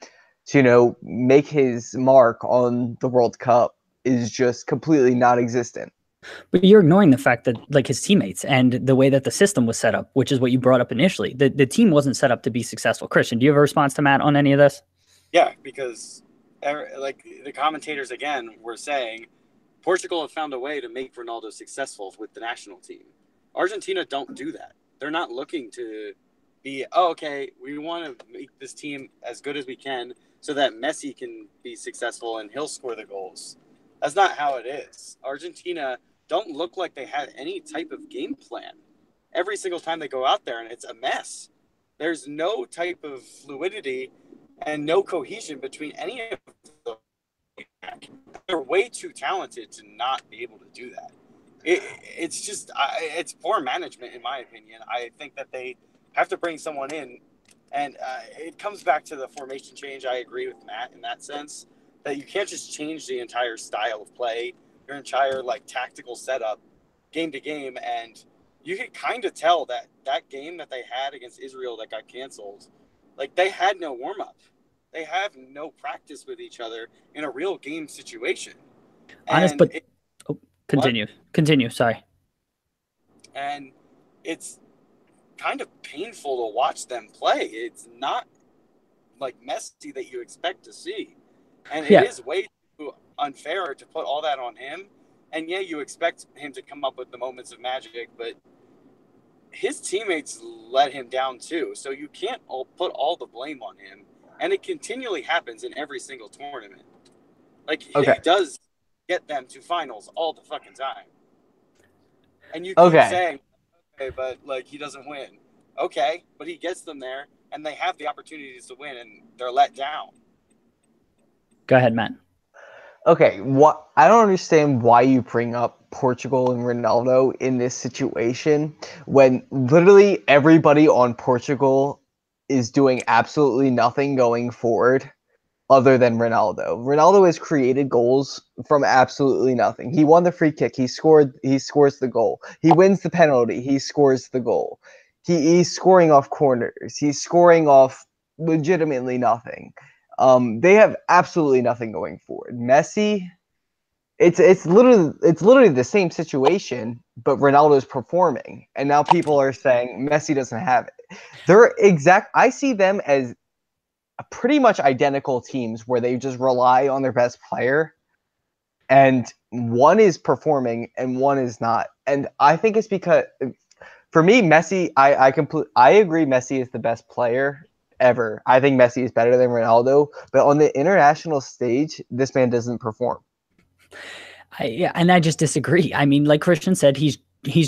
to, make his mark on the World Cup is just completely non-existent. But you're ignoring the fact that like his teammates and the way that the system was set up, which is what you brought up initially. The team wasn't set up to be successful. Christian, do you have a response to Matt on any of this? Yeah, because like the commentators again were saying, Portugal have found a way to make Ronaldo successful with the national team. Argentina don't do that. They're not looking to be, oh, okay, we want to make this team as good as we can so that Messi can be successful and he'll score the goals. That's not how it is. Argentina don't look like they had any type of game plan. Every single time they go out there, and it's a mess. There's no type of fluidity and no cohesion between any of them. They're way too talented to not be able to do that. It's just it's poor management, in my opinion. I think that they have to bring someone in, and it comes back to the formation change. I agree with Matt in that sense, that you can't just change the entire style of play, your entire like tactical setup, game to game, and you can kind of tell that that game that they had against Israel that got canceled, like they had no warm up. They have no practice with each other in a real game situation. Honest, And but continue. Sorry. And it's kind of painful to watch them play. It's not like Messi that you expect to see. And it is way too unfair to put all that on him. And yeah, you expect him to come up with the moments of magic, but his teammates let him down too. So you can't put all the blame on him. And it continually happens in every single tournament. Like, he does get them to finals all the fucking time. And you keep saying, okay, but, like, he doesn't win. Okay, but he gets them there, and they have the opportunities to win, and they're let down. Go ahead, Matt. Okay, I don't understand why you bring up Portugal and Ronaldo in this situation when literally everybody on Portugal is doing absolutely nothing going forward other than Ronaldo. Ronaldo has created goals from absolutely nothing. He won the free kick. He scores the goal. He wins the penalty. He scores the goal. He's scoring off corners. He's scoring off legitimately nothing. They have absolutely nothing going forward. Messi, it's literally the same situation, but Ronaldo's performing, and now people are saying Messi doesn't have it. I see them as pretty much identical teams where they just rely on their best player, and one is performing and one is not. And I think it's because, for me, Messi, I agree Messi is the best player ever. I think Messi is better than Ronaldo, but on the international stage, this man doesn't perform. And I just disagree. I mean, like Christian said, he's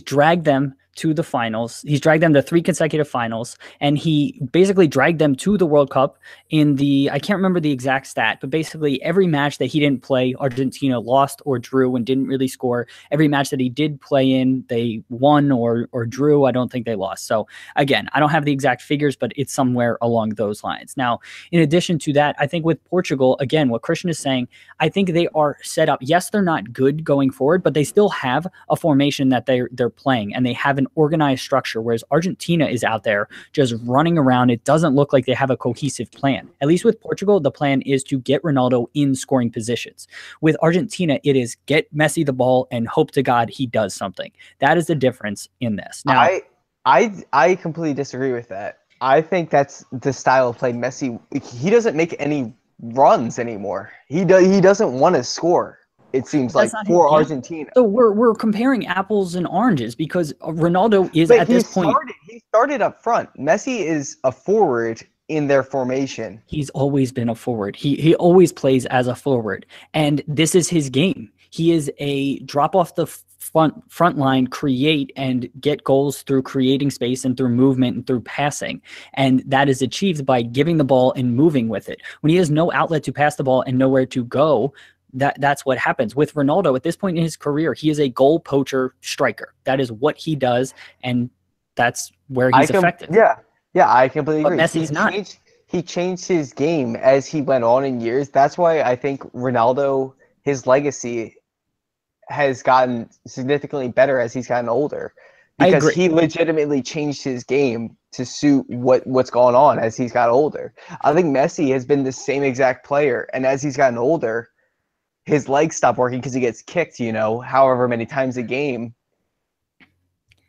dragged them to the finals. He's dragged them to 3 consecutive finals, and he basically dragged them to the World Cup in I can't remember the exact stat, but basically every match that he didn't play, Argentina lost or drew and didn't really score. Every match that he did play in, they won or drew. I don't think they lost. So again, I don't have the exact figures, but it's somewhere along those lines. Now, in addition to that, I think with Portugal, again, what Christian is saying, I think they are set up. Yes, they're not good going forward, but they still have a formation that they're playing, and they have an organized structure, whereas Argentina is out there just running around. It doesn't look like they have a cohesive plan. At least with Portugal, the plan is to get Ronaldo in scoring positions. With Argentina, it is get Messi the ball and hope to God he does something. That is the difference in this. Now, I completely disagree with that. I think that's the style of play Messi. He doesn't make any runs anymore. He doesn't want to score. It seems like for Argentina. So we're comparing apples and oranges because Ronaldo is at this point. He started up front. Messi is a forward in their formation. He's always been a forward. He always plays as a forward, and this is his game. He is a drop off the front line, create and get goals through creating space and through movement and through passing, and that is achieved by giving the ball and moving with it. When he has no outlet to pass the ball and nowhere to go, that's what happens. With Ronaldo, at this point in his career, he is a goal poacher striker. That is what he does, and that's where he's effective. Yeah, I completely agree. But Messi's not. He changed his game as he went on in years. That's why I think Ronaldo, his legacy has gotten significantly better as he's gotten older, because he legitimately changed his game to suit what's going on as he's got older. I think Messi has been the same exact player, and as he's gotten older, his legs stop working because he gets kicked, however many times a game.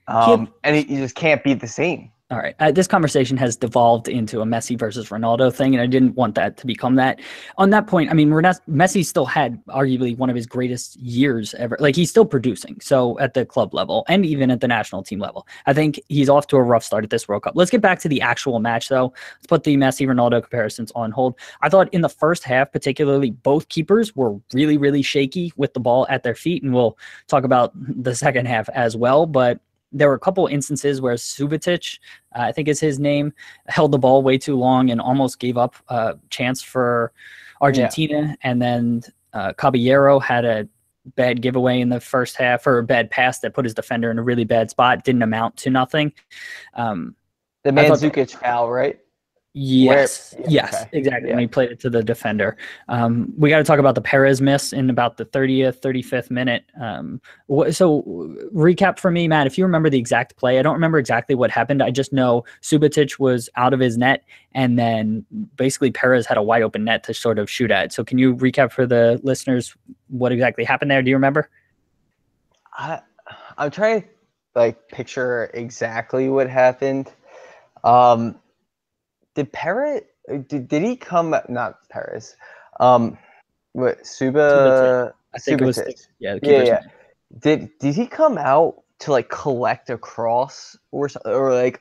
And he just can't be the same. All right. This conversation has devolved into a Messi versus Ronaldo thing, and I didn't want that to become that. On that point, I mean, Messi still had arguably one of his greatest years ever. Like, he's still producing. So at the club level and even at the national team level, I think he's off to a rough start at this World Cup. Let's get back to the actual match, though. Let's put the Messi-Ronaldo comparisons on hold. I thought in the first half, particularly, both keepers were really, really shaky with the ball at their feet, and we'll talk about the second half as well. But there were a couple instances where Subotic, I think is his name, held the ball way too long and almost gave up a chance for Argentina. Yeah. And then Caballero had a bad giveaway in the first half, or a bad pass that put his defender in a really bad spot. Didn't amount to nothing. The Mandzukic foul, right? Yes, yes, okay. Exactly. Yeah. When he played it to the defender. We got to talk about the Perez miss in about the 30th, 35th minute. So recap for me, Matt, if you remember the exact play. I don't remember exactly what happened. I just know Subotic was out of his net, and then basically Perez had a wide open net to sort of shoot at. So can you recap for the listeners what exactly happened there? Do you remember? I'm trying to picture exactly what happened. Did Perez? Did he come? Not Perez. What Subotic? I think it was. Yeah. Did he come out to collect a cross or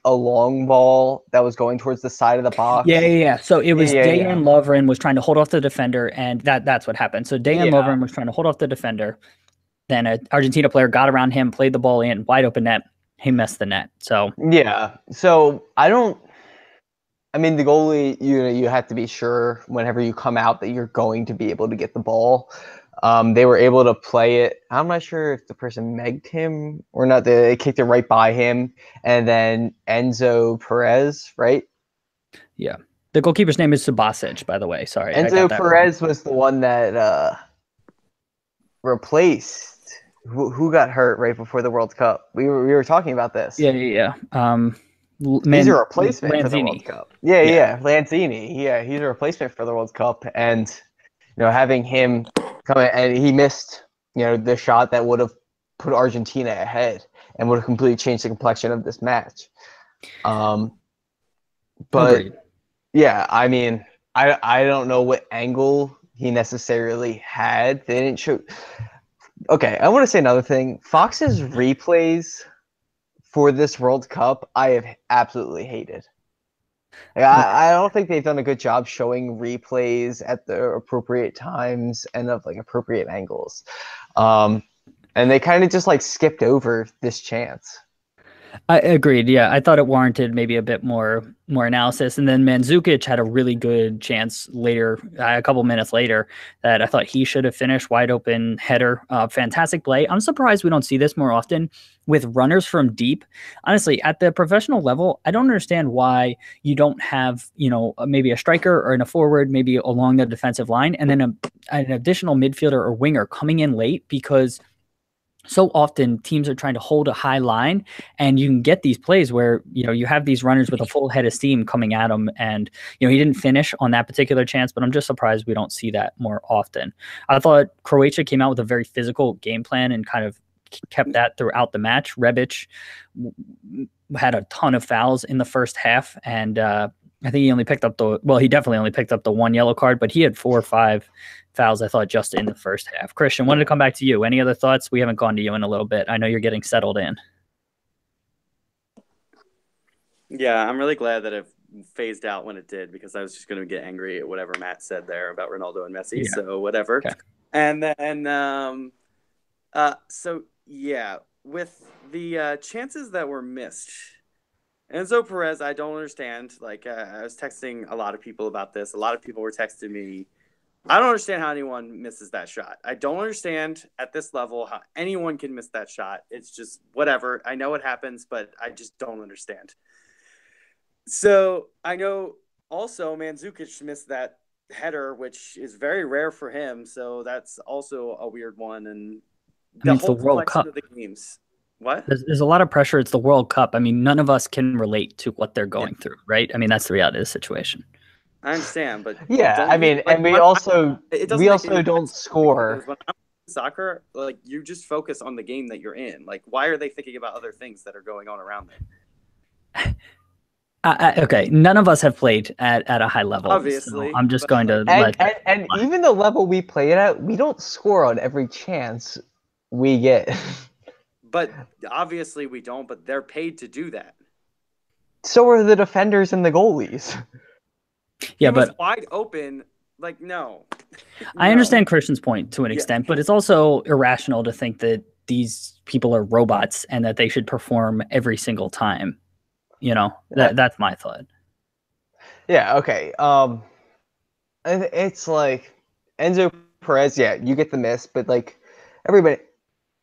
a long ball that was going towards the side of the box? Yeah. So it was Dejan Lovren was trying to hold off the defender, and that's what happened. So Dejan Lovren was trying to hold off the defender. Then an Argentina player got around him, played the ball in, wide open net. He missed the net. So yeah. So I mean, the goalie, you have to be sure whenever you come out that you're going to be able to get the ball. They were able to play it. I'm not sure if the person megged him or not. They kicked it right by him. And then Enzo Perez, right? Yeah. The goalkeeper's name is Subasic, by the way. Sorry. Enzo Perez was the one that replaced who got hurt right before the World Cup. We were talking about this. Yeah. He's a replacement for the World Cup. Yeah. Lanzini. Yeah, he's a replacement for the World Cup. And, having him come in, and he missed, the shot that would have put Argentina ahead and would have completely changed the complexion of this match. But, agreed. Yeah, I mean, I don't know what angle he necessarily had. They didn't show. Okay, I want to say another thing. Fox's replays for this World Cup, I have absolutely hated. I don't think they've done a good job showing replays at the appropriate times and of appropriate angles. And they kind of just skipped over this chance. I agreed. Yeah, I thought it warranted maybe a bit more analysis. And then Mandzukic had a really good chance later, a couple minutes later, that I thought he should have finished. Wide open header, fantastic play. I'm surprised we don't see this more often with runners from deep. Honestly, at the professional level, I don't understand why you don't have, maybe a striker or a forward, maybe along the defensive line, and then an additional midfielder or winger coming in late, because so often teams are trying to hold a high line, and you can get these plays where, you have these runners with a full head of steam coming at him, and, he didn't finish on that particular chance, but I'm just surprised we don't see that more often. I thought Croatia came out with a very physical game plan and kind of kept that throughout the match. Rebic had a ton of fouls in the first half, and I think he definitely only picked up the one yellow card, but he had 4 or 5 fouls, I thought, just in the first half. Christian, wanted to come back to you. Any other thoughts? We haven't gone to you in a little bit. I know you're getting settled in. Yeah, I'm really glad that it phased out when it did, because I was just going to get angry at whatever Matt said there about Ronaldo and Messi. Yeah. So whatever. Okay. And then, with the chances that were missed, Enzo Perez, I don't understand. I was texting a lot of people about this. A lot of people were texting me. I don't understand how anyone misses that shot. I don't understand at this level how anyone can miss that shot. It's just whatever. I know it happens, but I just don't understand. So I know also Mandzukic missed that header, which is very rare for him. So that's also a weird one. And it's the World Cup of the games. What? There's a lot of pressure. It's the World Cup. I mean, none of us can relate to what they're going through, right? I mean, that's the reality of the situation. I understand, but Yeah, I mean, like and we when also it doesn't make any don't sense score. because when I'm playing soccer, like you just focus on the game that you're in. Like, why are they thinking about other things that are going on around them? Okay, none of us have played at a high level, so Obviously, I'm just but going to like, let that And fly. even the level we play it at, we don't score on every chance we get. but obviously we don't. But they're paid to do that. So are the defenders and the goalies. He Yeah, was but wide open. Like, no, I no, understand Christian's point to an yeah, extent, but it's also irrational to think that these people are robots and that they should perform every single time. You know, that's my thought. Yeah, okay. It's like Enzo Perez, yeah, you get the miss, but like everybody,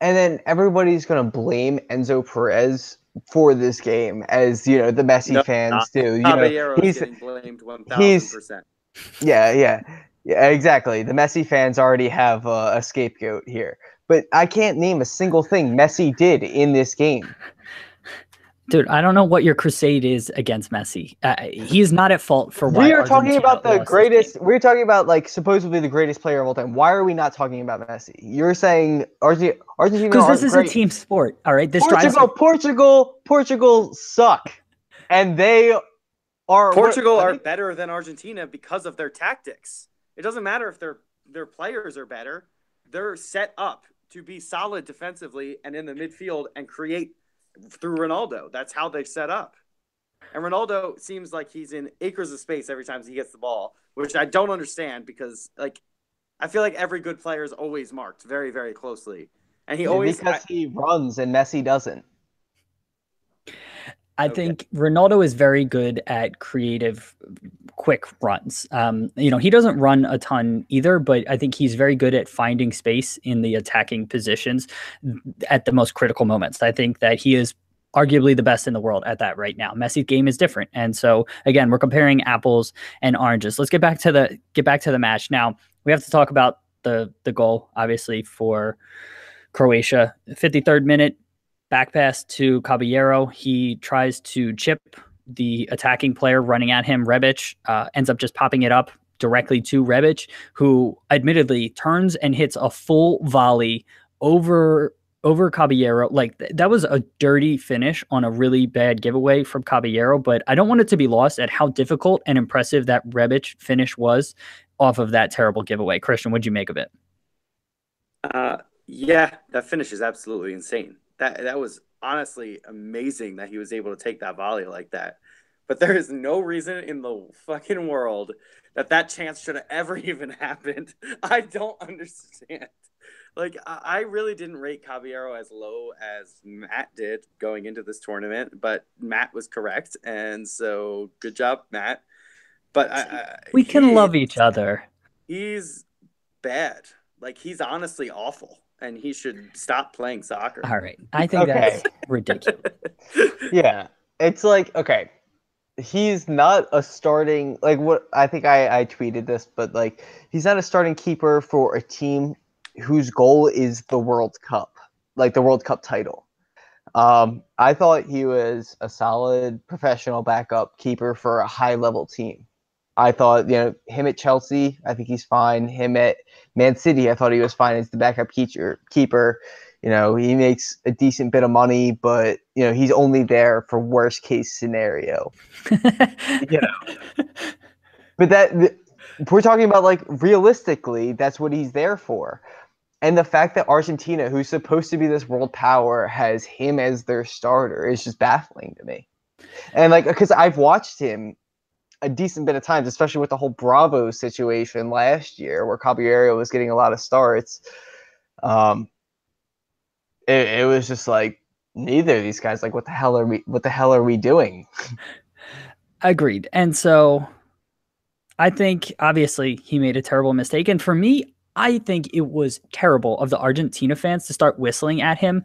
and then everybody's gonna blame Enzo Perez for this game, as you know the Messi no, not. fans do. You know, Caballero is getting blamed he's 1,000%. yeah, exactly. The Messi fans already have a scapegoat here, but I can't name a single thing Messi did in this game. Dude, I don't know what your crusade is against Messi. He's not at fault for why We are talking Argentina about the lost this game. greatest. We're talking about like supposedly the greatest player of all time. Why are we not talking about Messi? You're saying Argentina Because this aren't is a great. team sport, all right? This drives Portugal suck, and they are Portugal are they? better than Argentina because of their tactics. It doesn't matter if their players are better. They're set up to be solid defensively and in the midfield and create through Ronaldo. That's how they set up. And Ronaldo seems like he's in acres of space every time he gets the ball, which I don't understand because like I feel like every good player is always marked very, very closely. And he always Because he runs and Messi doesn't. I think Ronaldo is very good at creative, quick runs. He doesn't run a ton either, but I think he's very good at finding space in the attacking positions at the most critical moments. I think that he is arguably the best in the world at that right now. Messi's game is different, and so again, we're comparing apples and oranges. Let's get back to the match now. We have to talk about the goal, obviously, for Croatia. 53rd minute. Back pass to Caballero. He tries to chip the attacking player running at him. Rebic ends up just popping it up directly to Rebic, who admittedly turns and hits a full volley over Caballero. Like that was a dirty finish on a really bad giveaway from Caballero, but I don't want it to be lost at how difficult and impressive that Rebic finish was off of that terrible giveaway. Christian, what'd you make of it? Yeah, that finish is absolutely insane. That was honestly amazing that he was able to take that volley like that. But there is no reason in the fucking world that chance should have ever even happened. I don't understand. Like, I really didn't rate Caballero as low as Matt did going into this tournament, but Matt was correct. And so good job, Matt. But we can love each other. He's bad. Like, he's honestly awful. And he should stop playing soccer. All right. I think that's ridiculous. Yeah. It's like, okay, he's not a starting, like what I think I tweeted this, but like he's not a starting keeper for a team whose goal is the World Cup, like the World Cup title. I thought he was a solid professional backup keeper for a high level team. I thought, him at Chelsea, I think he's fine. Him at Man City, I thought he was fine as the backup keeper. He makes a decent bit of money, but, he's only there for worst case scenario. But we're talking about, like, realistically, that's what he's there for. And the fact that Argentina, who's supposed to be this world power, has him as their starter is just baffling to me. And, like, because I've watched him a decent bit of times, especially with the whole Bravo situation last year where Caballero was getting a lot of starts. It was just like neither of these guys, like, what the hell are we doing? Agreed. And so I think obviously he made a terrible mistake. And for me, I think it was terrible of the Argentina fans to start whistling at him.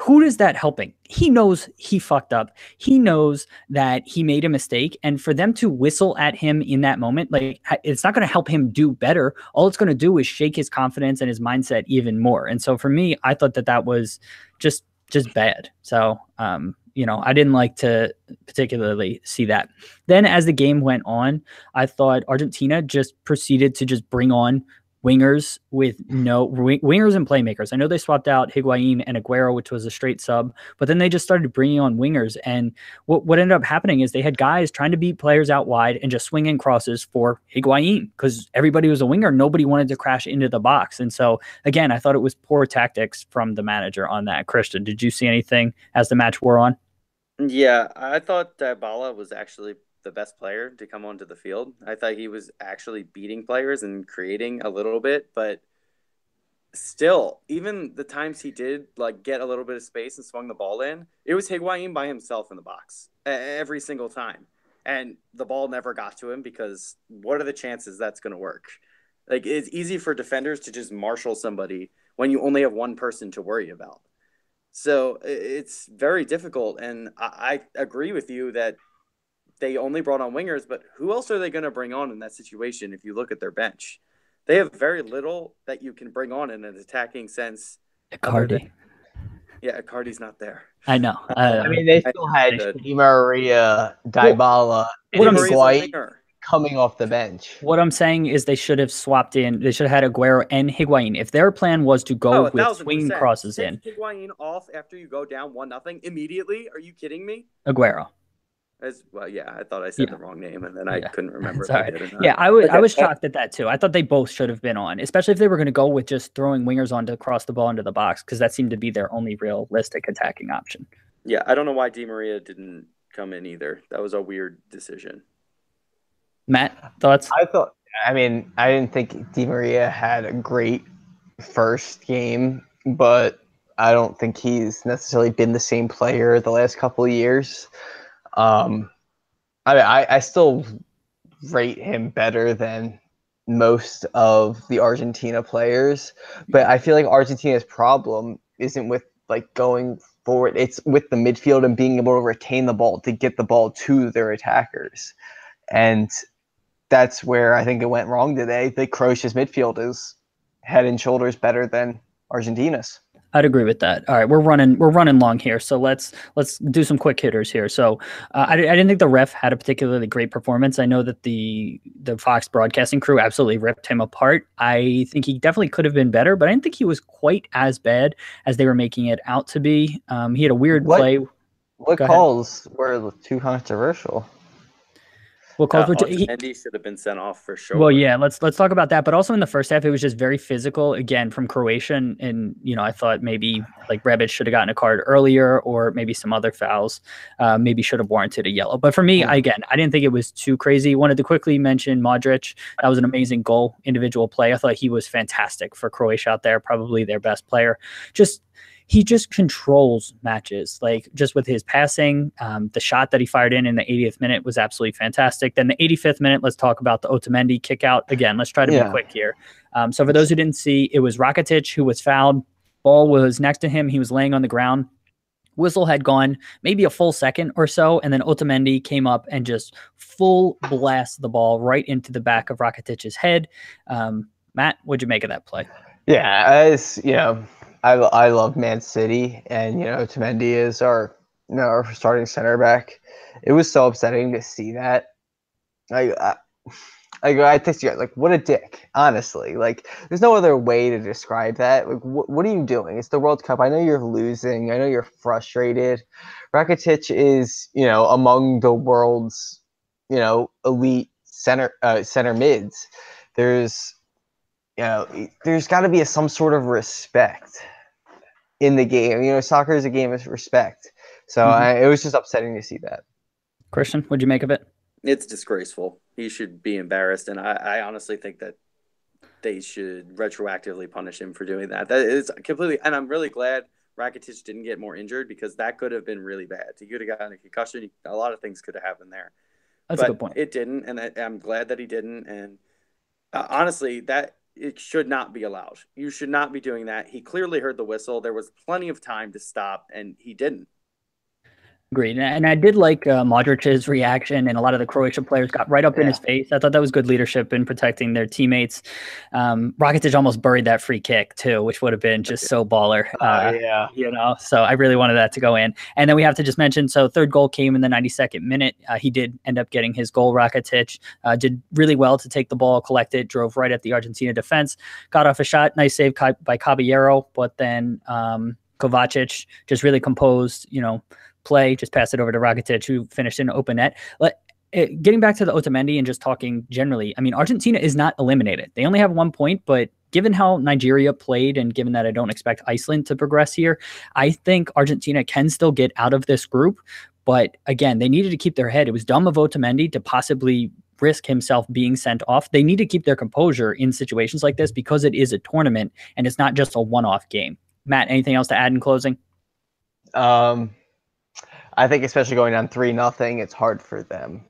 Who is that helping? He knows he fucked up. He knows that he made a mistake. And for them to whistle at him in that moment, like, it's not going to help him do better. All it's going to do is shake his confidence and his mindset even more. And so for me, I thought that was just bad. So I didn't like to particularly see that. Then as the game went on, I thought Argentina just proceeded to just bring on wingers with no wingers and playmakers. I know they swapped out Higuain and Aguero, which was a straight sub, but then they just started bringing on wingers. And what ended up happening is they had guys trying to beat players out wide and just swing in crosses for Higuain because everybody was a winger. Nobody wanted to crash into the box. And so, again, I thought it was poor tactics from the manager on that. Christian, did you see anything as the match wore on? Yeah, I thought Dybala was actually the best player to come onto the field. I thought he was actually beating players and creating a little bit, but still, even the times he did like get a little bit of space and swung the ball in, it was Higuain by himself in the box every single time. And the ball never got to him because what are the chances that's going to work? Like it's easy for defenders to just marshal somebody when you only have one person to worry about. So it's very difficult. And I agree with you that they only brought on wingers, but who else are they going to bring on in that situation if you look at their bench? They have very little that you can bring on in an attacking sense. Icardi. Yeah, Icardi's not there. I know. I mean, they still had Di Maria, Dybala, and Higuain coming off the bench. What I'm saying is they should have swapped in. They should have had Aguero and Higuain. If their plan was to go with swinging crosses in. Take Higuain off after you go down 1-0 immediately? Are you kidding me? Aguero. Well, yeah, I thought I said the wrong name, and then I couldn't remember. Yeah, I was shocked at that too. I thought they both should have been on, especially if they were going to go with just throwing wingers on to cross the ball into the box, because that seemed to be their only realistic attacking option. Yeah, I don't know why Di Maria didn't come in either. That was a weird decision. Matt, thoughts? I didn't think Di Maria had a great first game, but I don't think he's necessarily been the same player the last couple of years. I still rate him better than most of the Argentina players, but I feel like Argentina's problem isn't with like going forward. It's with the midfield and being able to retain the ball to get the ball to their attackers. And that's where I think it went wrong today. The Croatia's midfield is head and shoulders better than Argentina's. I'd agree with that. All right, we're running long here, so let's do some quick hitters here. So I didn't think the ref had a particularly great performance. I know that the Fox broadcasting crew absolutely ripped him apart. I think he definitely could have been better, but I didn't think he was quite as bad as they were making it out to be. He had a weird play. What calls were too controversial? Well, Otamendi should have been sent off for sure. Well, yeah, let's talk about that. But also in the first half, it was just very physical again from Croatia, and I thought maybe like Rebic should have gotten a card earlier, or maybe some other fouls, maybe should have warranted a yellow. But for me, again, I didn't think it was too crazy. Wanted to quickly mention Modric. That was an amazing goal, individual play. I thought he was fantastic for Croatia out there, probably their best player. He just controls matches, like just with his passing. The shot that he fired in the 80th minute was absolutely fantastic. Then the 85th minute, let's talk about the Otamendi kick out. Again, let's try to be quick here. So for those who didn't see, it was Rakitic who was fouled. Ball was next to him. He was laying on the ground. Whistle had gone maybe a full second or so, and then Otamendi came up and just full blast the ball right into the back of Rakitic's head. Matt, what'd you make of that play? Yeah, I love Man City, and Otamendi is our starting center back. It was so upsetting to see that. I think like what a dick. Honestly, like there's no other way to describe that. Like what are you doing? It's the World Cup. I know you're losing. I know you're frustrated. Rakitic is among the world's elite center mids. There's got to be some sort of respect in the game. Soccer is a game of respect. So it was just upsetting to see that. Christian, what'd you make of it? It's disgraceful. He should be embarrassed, and I honestly think that they should retroactively punish him for doing that. That is completely, and I'm really glad Rakitic didn't get more injured because that could have been really bad. He could have gotten a concussion. A lot of things could have happened there. That's a good point. It didn't, and I'm glad that he didn't. And honestly, that it should not be allowed. You should not be doing that. He clearly heard the whistle. There was plenty of time to stop, and he didn't. Agreed. And I did like Modric's reaction, and a lot of the Croatia players got right up in his face. I thought that was good leadership in protecting their teammates. Rakitic almost buried that free kick too, which would have been just so baller. So I really wanted that to go in. And then we have to just mention, so third goal came in the 92nd minute. He did end up getting his goal. Rakitic did really well to take the ball, collect it, drove right at the Argentina defense, got off a shot, nice save by Caballero, but then Kovacic just really composed, play, just pass it over to Rakitic, who finished in open net. Getting back to the Otamendi and just talking generally, I mean, Argentina is not eliminated. They only have 1 point, but given how Nigeria played and given that I don't expect Iceland to progress here, I think Argentina can still get out of this group. But again, they needed to keep their head. It was dumb of Otamendi to possibly risk himself being sent off. They need to keep their composure in situations like this because it is a tournament and it's not just a one-off game. Matt, anything else to add in closing? I think especially going down 3-0, it's hard for them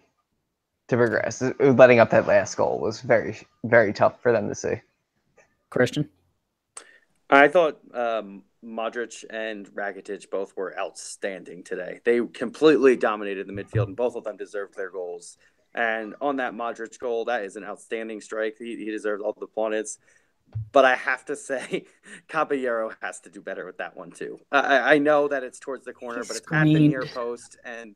to progress. Letting up that last goal was very, very tough for them to see. Christian? I thought Modric and Rakitic both were outstanding today. They completely dominated the midfield, and both of them deserved their goals. And on that Modric goal, that is an outstanding strike. He deserves all the plaudits. But I have to say, Caballero has to do better with that one too. I know that it's towards the corner, but it's at the near post, and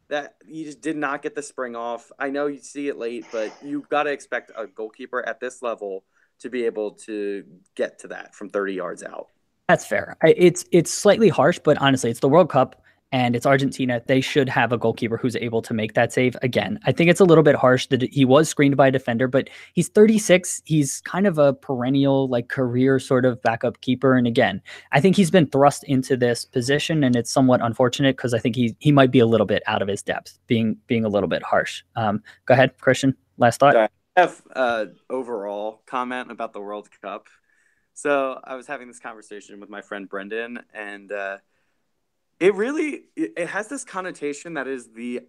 that you just did not get the spring off. I know you see it late, but you've got to expect a goalkeeper at this level to be able to get to that from 30 yards out. That's fair. It's slightly harsh, but honestly, it's the World Cup. And it's Argentina. They should have a goalkeeper who's able to make that save. Again, I think it's a little bit harsh that he was screened by a defender, but he's 36. He's kind of a perennial, career sort of backup keeper. And again, I think he's been thrust into this position, and it's somewhat unfortunate because I think he might be a little bit out of his depth, being a little bit harsh. Go ahead, Christian. Last thought. I have an overall comment about the World Cup. So I was having this conversation with my friend Brendan, and it has this connotation that is the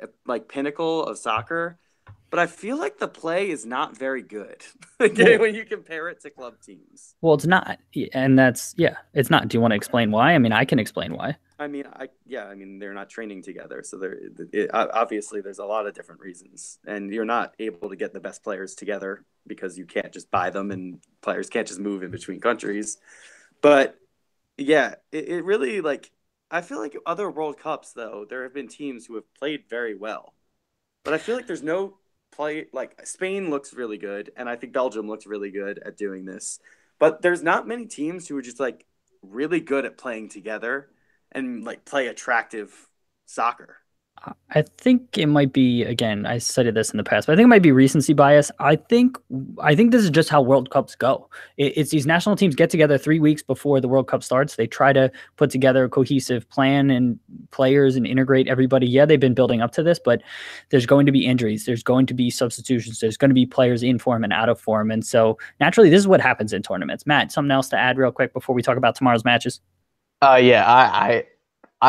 pinnacle of soccer, but I feel like the play is not very good when you compare it to club teams. Well, it's not, and it's not. Do you want to explain why? I mean, I can explain why. I mean, they're not training together, so obviously there's a lot of different reasons, and you're not able to get the best players together because you can't just buy them, and players can't just move in between countries. But yeah, it really I feel like other World Cups, though, there have been teams who have played very well. But I feel like there's no play. Spain looks really good, and I think Belgium looks really good at doing this. But there's not many teams who are just, really good at playing together and, play attractive soccer. I think it might be, again, I cited this in the past, but I think it might be recency bias. I think this is just how World Cups go. It's these national teams get together 3 weeks before the World Cup starts. They try to put together a cohesive plan and players and integrate everybody. Yeah, they've been building up to this, but there's going to be injuries. There's going to be substitutions. There's going to be players in form and out of form. And so naturally, this is what happens in tournaments. Matt, something else to add real quick before we talk about tomorrow's matches? I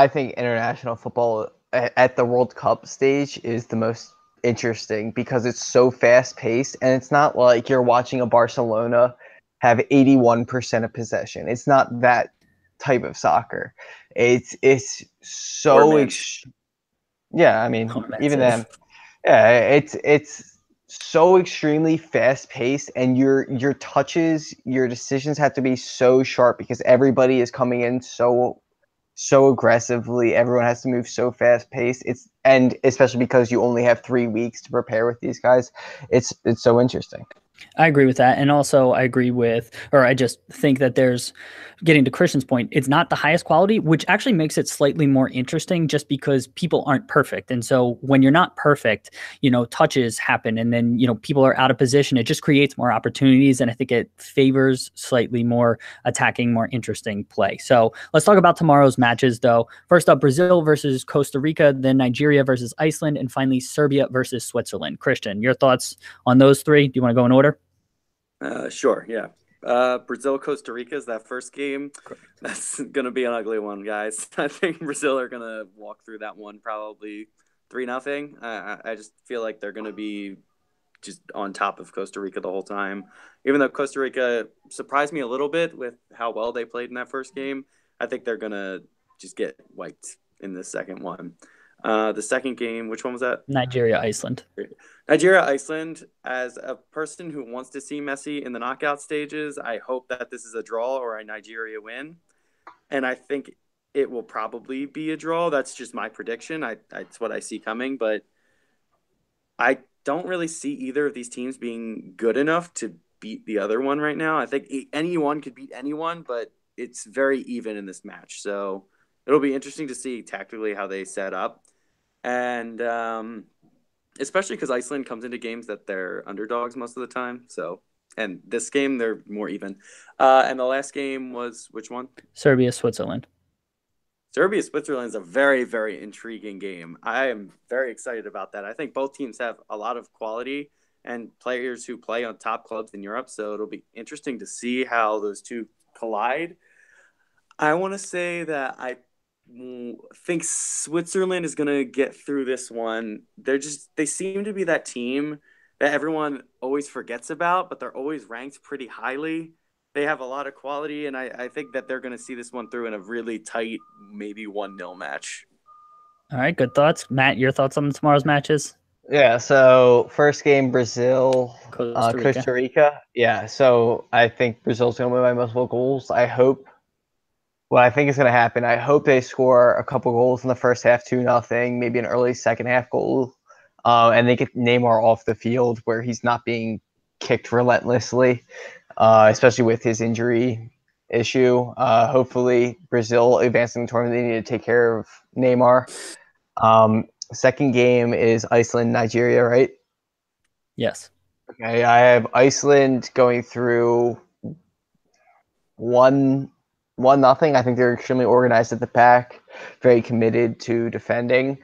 think international football at the World Cup stage is the most interesting because it's so fast paced, and it's not like you're watching a Barcelona have 81% of possession. It's not that type of soccer. It's so even then, it's so extremely fast paced, and your touches, your decisions have to be so sharp because everybody is coming in so aggressively. Everyone has to move so fast paced. And especially because you only have 3 weeks to prepare with these guys, it's so interesting. I agree with that. And also I just think that there's, getting to Christian's point, it's not the highest quality, which actually makes it slightly more interesting just because people aren't perfect. And so when you're not perfect, touches happen, and then, people are out of position. It just creates more opportunities. And I think it favors slightly more attacking, more interesting play. So let's talk about tomorrow's matches though. First up, Brazil versus Costa Rica, then Nigeria versus Iceland, and finally Serbia versus Switzerland. Christian, your thoughts on those three? Do you want to go in order? Sure, yeah. Brazil, Costa Rica is that first game. Correct. That's going to be an ugly one, guys. I think Brazil are going to walk through that one probably 3-0. I just feel like they're going to be just on top of Costa Rica the whole time. Even though Costa Rica surprised me a little bit with how well they played in that first game, I think they're going to just get wiped in this second one. The second game, which one was that? Nigeria, Iceland. Nigeria, Iceland. As a person who wants to see Messi in the knockout stages, I hope that this is a draw or a Nigeria win. And I think it will probably be a draw. That's just my prediction. That's what I see coming. But I don't really see either of these teams being good enough to beat the other one right now. I think anyone could beat anyone, but it's very even in this match. So it'll be interesting to see tactically how they set up. And especially because Iceland comes into games that they're underdogs most of the time. So, and this game, they're more even. And the last game was which one? Serbia, Switzerland. Serbia, Switzerland is a very, very intriguing game. I am very excited about that. I think both teams have a lot of quality and players who play on top clubs in Europe. So it'll be interesting to see how those two collide. I want to say that I think Switzerland is going to get through this one. They seem to be that team that everyone always forgets about, but they're always ranked pretty highly. They have a lot of quality, and I think that they're going to see this one through in a really tight, maybe 1-0 match. All right, good thoughts. Matt, your thoughts on tomorrow's matches? Yeah, so first game, Brazil, Costa Rica. Yeah, so I think Brazil's going to win by multiple goals. What I think is going to happen, I hope they score a couple goals in the first half, 2-0, maybe an early second half goal, and they get Neymar off the field where he's not being kicked relentlessly, especially with his injury issue. Hopefully, Brazil advancing the tournament, they need to take care of Neymar. Second game is Iceland, Nigeria, right? Yes. Okay, I have Iceland going through 1-0. I think they're extremely organized at the back, very committed to defending.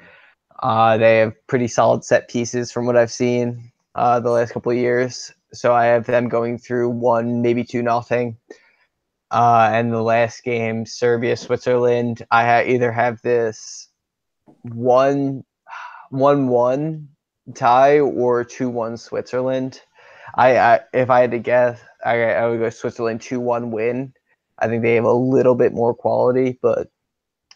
They have pretty solid set pieces from what I've seen the last couple of years. So I have them going through 1, maybe 2-0. And the last game, Serbia, Switzerland, I either have this 1-1 tie or 2-1 Switzerland. If I had to guess, I would go Switzerland 2-1 win. I think they have a little bit more quality, but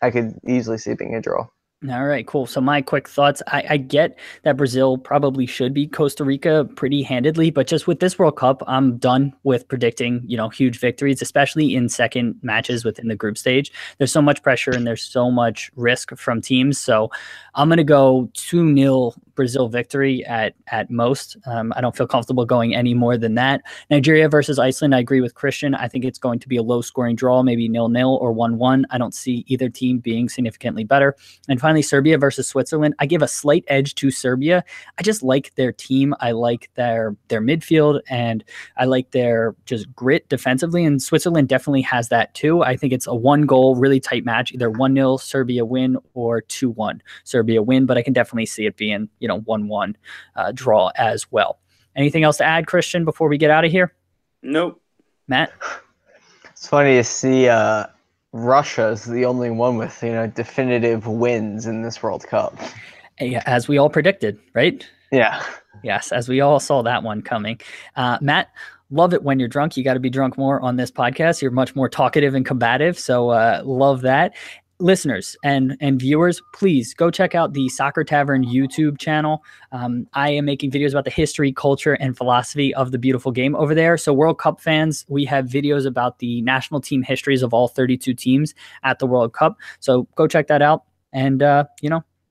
I could easily see it being a draw. All right, cool. So my quick thoughts, I get that Brazil probably should beat Costa Rica pretty handedly, but just with this World Cup, I'm done with predicting, huge victories, especially in second matches within the group stage. There's so much pressure and there's so much risk from teams. So I'm going to go 2-0 Brazil victory at most. I don't feel comfortable going any more than that. Nigeria versus Iceland, I agree with Christian. I think it's going to be a low scoring draw, maybe 0-0 or 1-1. I don't see either team being significantly better. And finally, Serbia versus Switzerland. I give a slight edge to Serbia. I just like their team. I like their midfield, and I like their just grit defensively. And Switzerland definitely has that too. I think it's a 1-goal, really tight match, either 1-0 Serbia win or 2-1 Serbia win. But I can definitely see it being 1-1 draw as well. Anything else to add, Christian, before we get out of here? Nope. Matt? It's funny to see Russia is the only one with definitive wins in this World Cup. As we all predicted, right? Yeah. Yes, as we all saw that one coming. Matt, love it when you're drunk. You got to be drunk more on this podcast. You're much more talkative and combative, so love that. Listeners and viewers, please go check out the Soccer Tavern YouTube channel. I am making videos about the history, culture, and philosophy of the beautiful game over there. So World Cup fans, we have videos about the national team histories of all 32 teams at the World Cup. So go check that out and,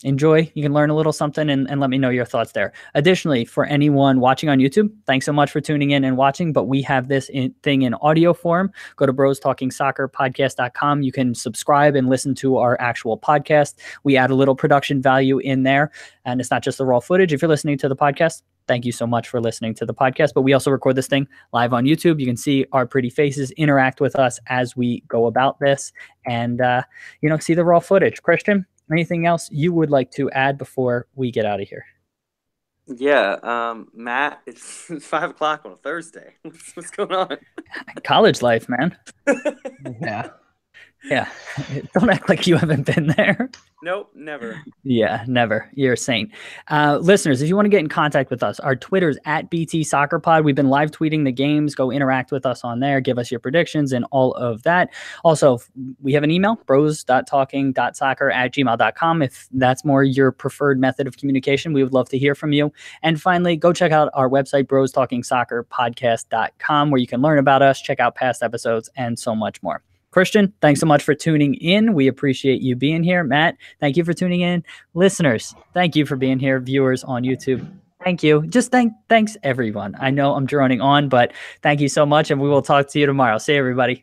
enjoy. You can learn a little something and let me know your thoughts there. Additionally, for anyone watching on YouTube, thanks so much for tuning in and watching, but we have this thing in audio form. Go to brostalkingsoccerpodcast.com. You can subscribe and listen to our actual podcast. We add a little production value in there, and it's not just the raw footage. If you're listening to the podcast, thank you so much for listening to the podcast, but we also record this thing live on YouTube. You can see our pretty faces, interact with us as we go about this, and, see the raw footage. Christian, anything else you would like to add before we get out of here? Yeah, Matt, it's 5 o'clock on a Thursday. What's going on? College life, man. Yeah. Yeah. Don't act like you haven't been there. Nope, never. Yeah, never. You're a saint. Listeners, if you want to get in contact with us, our Twitter's at BT Soccer Pod. We've been live tweeting the games. Go interact with us on there. Give us your predictions and all of that. Also, we have an email, bros.talking.soccer@gmail.com. If that's more your preferred method of communication, we would love to hear from you. And finally, go check out our website, brostalkingsoccerpodcast.com, where you can learn about us, check out past episodes, and so much more. Christian, thanks so much for tuning in. We appreciate you being here. Matt, thank you for tuning in. Listeners, thank you for being here. Viewers on YouTube, thank you. Just thanks everyone. I know I'm droning on, but thank you so much, and we will talk to you tomorrow. See you, everybody.